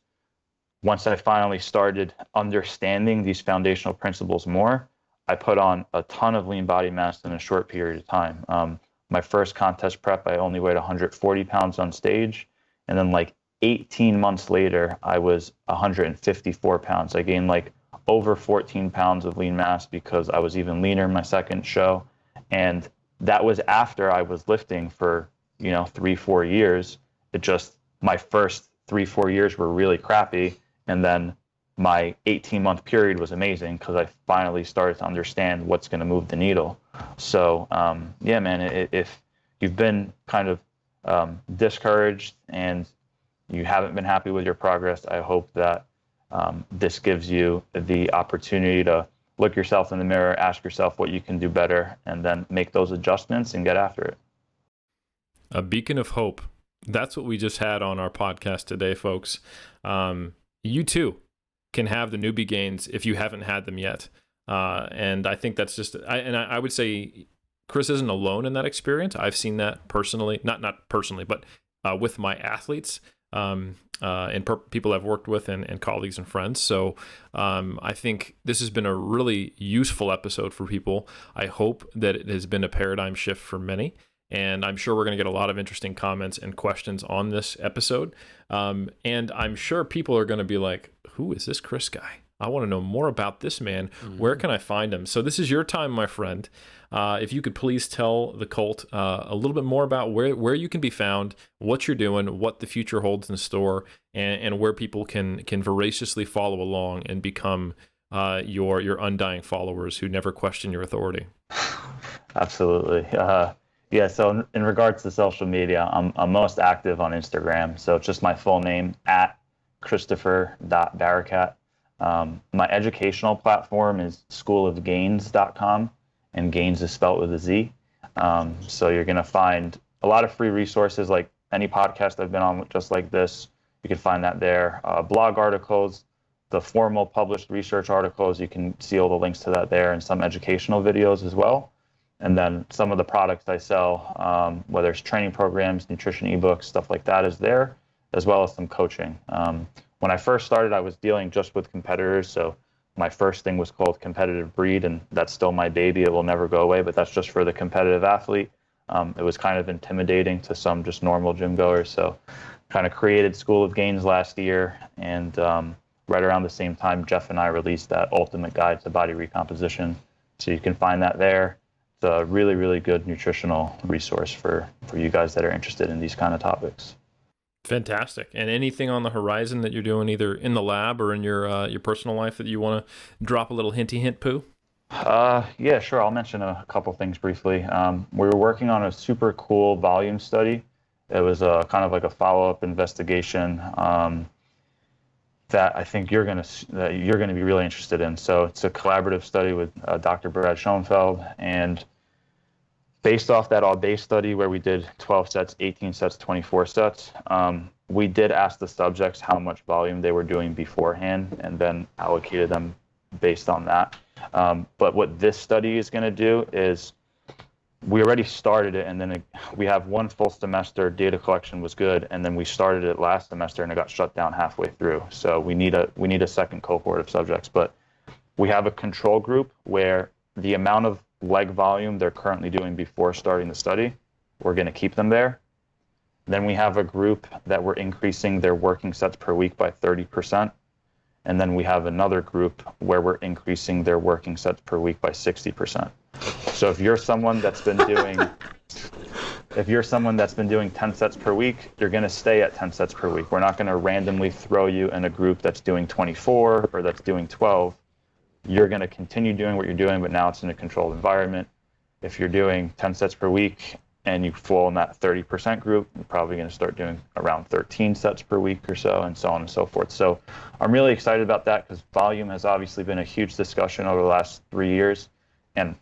once I finally started understanding these foundational principles more, I put on a ton of lean body mass in a short period of time. My first contest prep, I only weighed 140 pounds on stage. And then like 18 months later, I was 154 pounds. I gained like over 14 pounds of lean mass because I was even leaner in my second show. And that was after I was lifting for, 3-4 years. It just, my first 3-4 years were really crappy. And then my 18-month period was amazing because I finally started to understand what's going to move the needle. So, yeah, man, if you've been kind of discouraged and you haven't been happy with your progress, I hope that this gives you the opportunity to look yourself in the mirror, ask yourself what you can do better, and then make those adjustments and get after it. A beacon of hope. That's what we just had on our podcast today, folks. You too can have the newbie gains if you haven't had them yet. And I think that's just, I would say Chris isn't alone in that experience. I've seen that personally, not personally, but with my athletes and people I've worked with and colleagues and friends. So I think this has been a really useful episode for people. I hope that it has been a paradigm shift for many. And I'm sure we're going to get a lot of interesting comments and questions on this episode. And I'm sure people are going to be like, who is this Chris guy? I want to know more about this man. Mm-hmm. Where can I find him? So this is your time, my friend. If you could please tell the cult a little bit more about where you can be found, what you're doing, what the future holds in store, and where people can voraciously follow along and become your undying followers who never question your authority. Absolutely. Yeah, so in regards to social media, I'm most active on Instagram. So it's just my full name, @Christopher.Barakat. My educational platform is schoolofgains.com, and Gains is spelled with a Z. So you're going to find a lot of free resources, like any podcast I've been on just like this. You can find that there. Blog articles, the formal published research articles, you can see all the links to that there, and some educational videos as well. And then some of the products I sell, whether it's training programs, nutrition ebooks, stuff like that is there, as well as some coaching. When I first started, I was dealing just with competitors. So my first thing was called Competitive Breed, and that's still my baby. It will never go away, but that's just for the competitive athlete. It was kind of intimidating to some just normal gym goers. So kind of created School of Gains last year. And right around the same time, Jeff and I released that ultimate guide to body recomposition. So you can find that there. It's a really, really good nutritional resource for you guys that are interested in these kind of topics. Fantastic. And anything on the horizon that you're doing either in the lab or in your personal life that you want to drop a little hinty hint, Pooh? Yeah, sure. I'll mention a couple things briefly. We were working on a super cool volume study. It was kind of like a follow-up investigation that I think you're going to be really interested in. So it's a collaborative study with Dr. Brad Schoenfeld, and based off that all-base study where we did 12 sets, 18 sets, 24 sets, we did ask the subjects how much volume they were doing beforehand and then allocated them based on that. But what this study is going to do is we already started it, and then we have one full semester. Data collection was good, and then we started it last semester, and it got shut down halfway through. So we need a second cohort of subjects. But we have a control group where the amount of leg volume they're currently doing before starting the study, we're going to keep them there. Then we have a group that we're increasing their working sets per week by 30%. And then we have another group where we're increasing their working sets per week by 60%. So if you're someone that's been doing 10 sets per week, you're going to stay at 10 sets per week. We're not going to randomly throw you in a group that's doing 24 or that's doing 12. You're going to continue doing what you're doing, but now it's in a controlled environment. If you're doing 10 sets per week and you fall in that 30% group, you're probably going to start doing around 13 sets per week or so, and so on and so forth. So I'm really excited about that because volume has obviously been a huge discussion over the last 3 years. And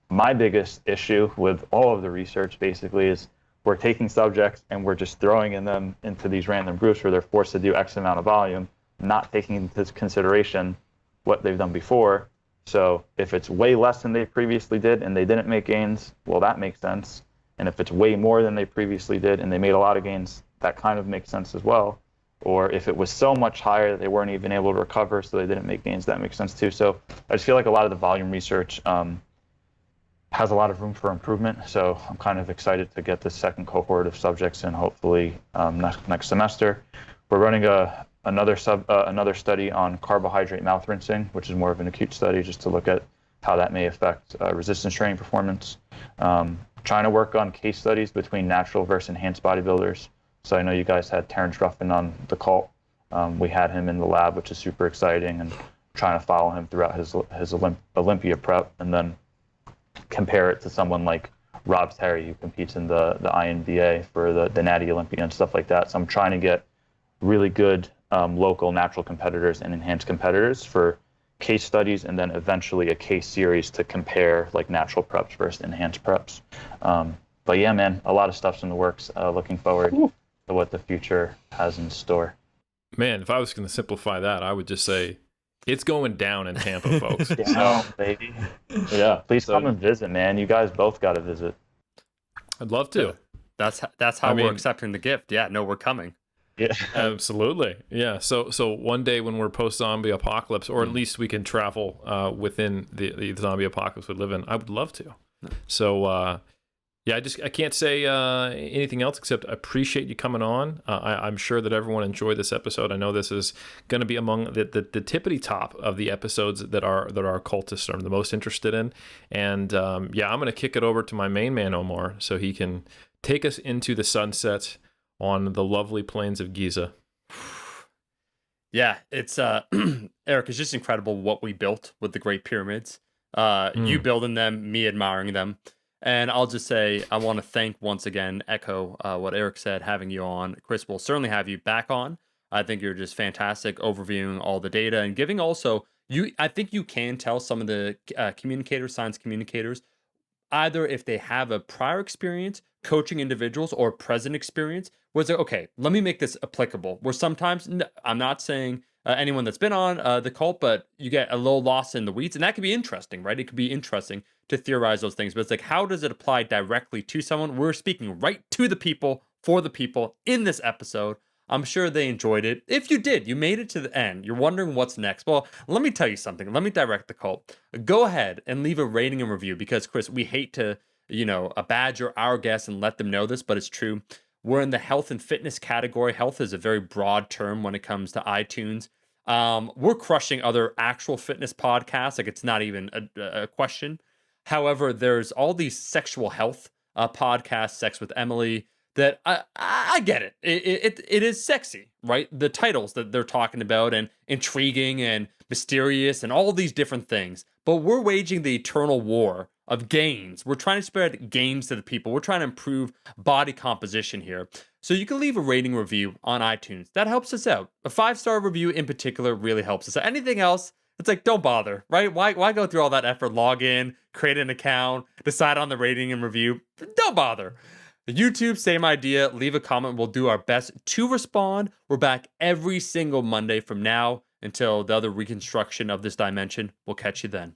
my biggest issue with all of the research basically is we're taking subjects and we're just throwing them into these random groups where they're forced to do X amount of volume, not taking into consideration what they've done before. So if it's way less than they previously did and they didn't make gains, well, that makes sense. And if it's way more than they previously did and they made a lot of gains, that kind of makes sense as well. Or if it was so much higher that they weren't even able to recover, so they didn't make gains, that makes sense too. So I just feel like a lot of the volume research has a lot of room for improvement. So I'm kind of excited to get the second cohort of subjects in hopefully next semester. We're running another study on carbohydrate mouth rinsing, which is more of an acute study just to look at how that may affect resistance training performance. Trying to work on case studies between natural versus enhanced bodybuilders. So I know you guys had Terrence Ruffin on the cult. We had him in the lab, which is super exciting, and trying to follow him throughout his Olympia prep, and then compare it to someone like Rob Terry, who competes in the INBA for the Natty Olympia and stuff like that. So I'm trying to get really good local natural competitors and enhanced competitors for case studies, and then eventually a case series to compare like natural preps versus enhanced preps. But yeah, man, a lot of stuff's in the works. Looking forward to what the future has in store. Man, if I was going to simplify that, I would just say it's going down in Tampa, folks. Down, baby. Yeah, please come and visit, man. You guys both got to visit. I'd love to. That's how we're accepting the gift. Yeah, no, we're coming. Yeah, absolutely. Yeah. So one day when we're post zombie apocalypse, or at least we can travel within the zombie apocalypse we live in, I would love to. So yeah, I can't say anything else except I appreciate you coming on. I'm sure that everyone enjoyed this episode. I know this is going to be among the tippity top of the episodes that our occultists are the most interested in. And yeah, I'm going to kick it over to my main man Omar so he can take us into the sunset on the lovely plains of Giza. Yeah, it's Eric, it's just incredible what we built with the Great Pyramids. You building them, me admiring them. And I'll just say, I want to thank once again, echo what Eric said, having you on. Chris, will certainly have you back on. I think you're just fantastic overviewing all the data and giving also, I think you can tell some of the science communicators, either if they have a prior experience coaching individuals or present experience, was it, okay, let me make this applicable. Where sometimes, I'm not saying anyone that's been on the cult, but you get a little lost in the weeds, and that could be interesting, right? It could be interesting to theorize those things, but it's like, how does it apply directly to someone? We're speaking right to the people, for the people in this episode. I'm sure they enjoyed it. If you did, you made it to the end, you're wondering what's next. Well, let me tell you something. Let me direct the cult. Go ahead and leave a rating and review, because Chris, we hate to, badger our guests and let them know this, but it's true. We're in the health and fitness category. Health is a very broad term when it comes to iTunes. We're crushing other actual fitness podcasts. Like, it's not even a question. However, there's all these sexual health podcasts, Sex with Emily, that I get it. It is sexy, right? The titles that they're talking about, and intriguing and mysterious and all these different things. But we're waging the eternal war of gains. We're trying to spread gains to the people. We're trying to improve body composition here. So you can leave a rating review on iTunes. That helps us out. A 5-star review in particular really helps us out. Anything else, it's like, don't bother, right? Why go through all that effort? Log in, create an account, decide on the rating and review. Don't bother. YouTube, same idea. Leave a comment. We'll do our best to respond. We're back every single Monday from now until the other reconstruction of this dimension. We'll catch you then.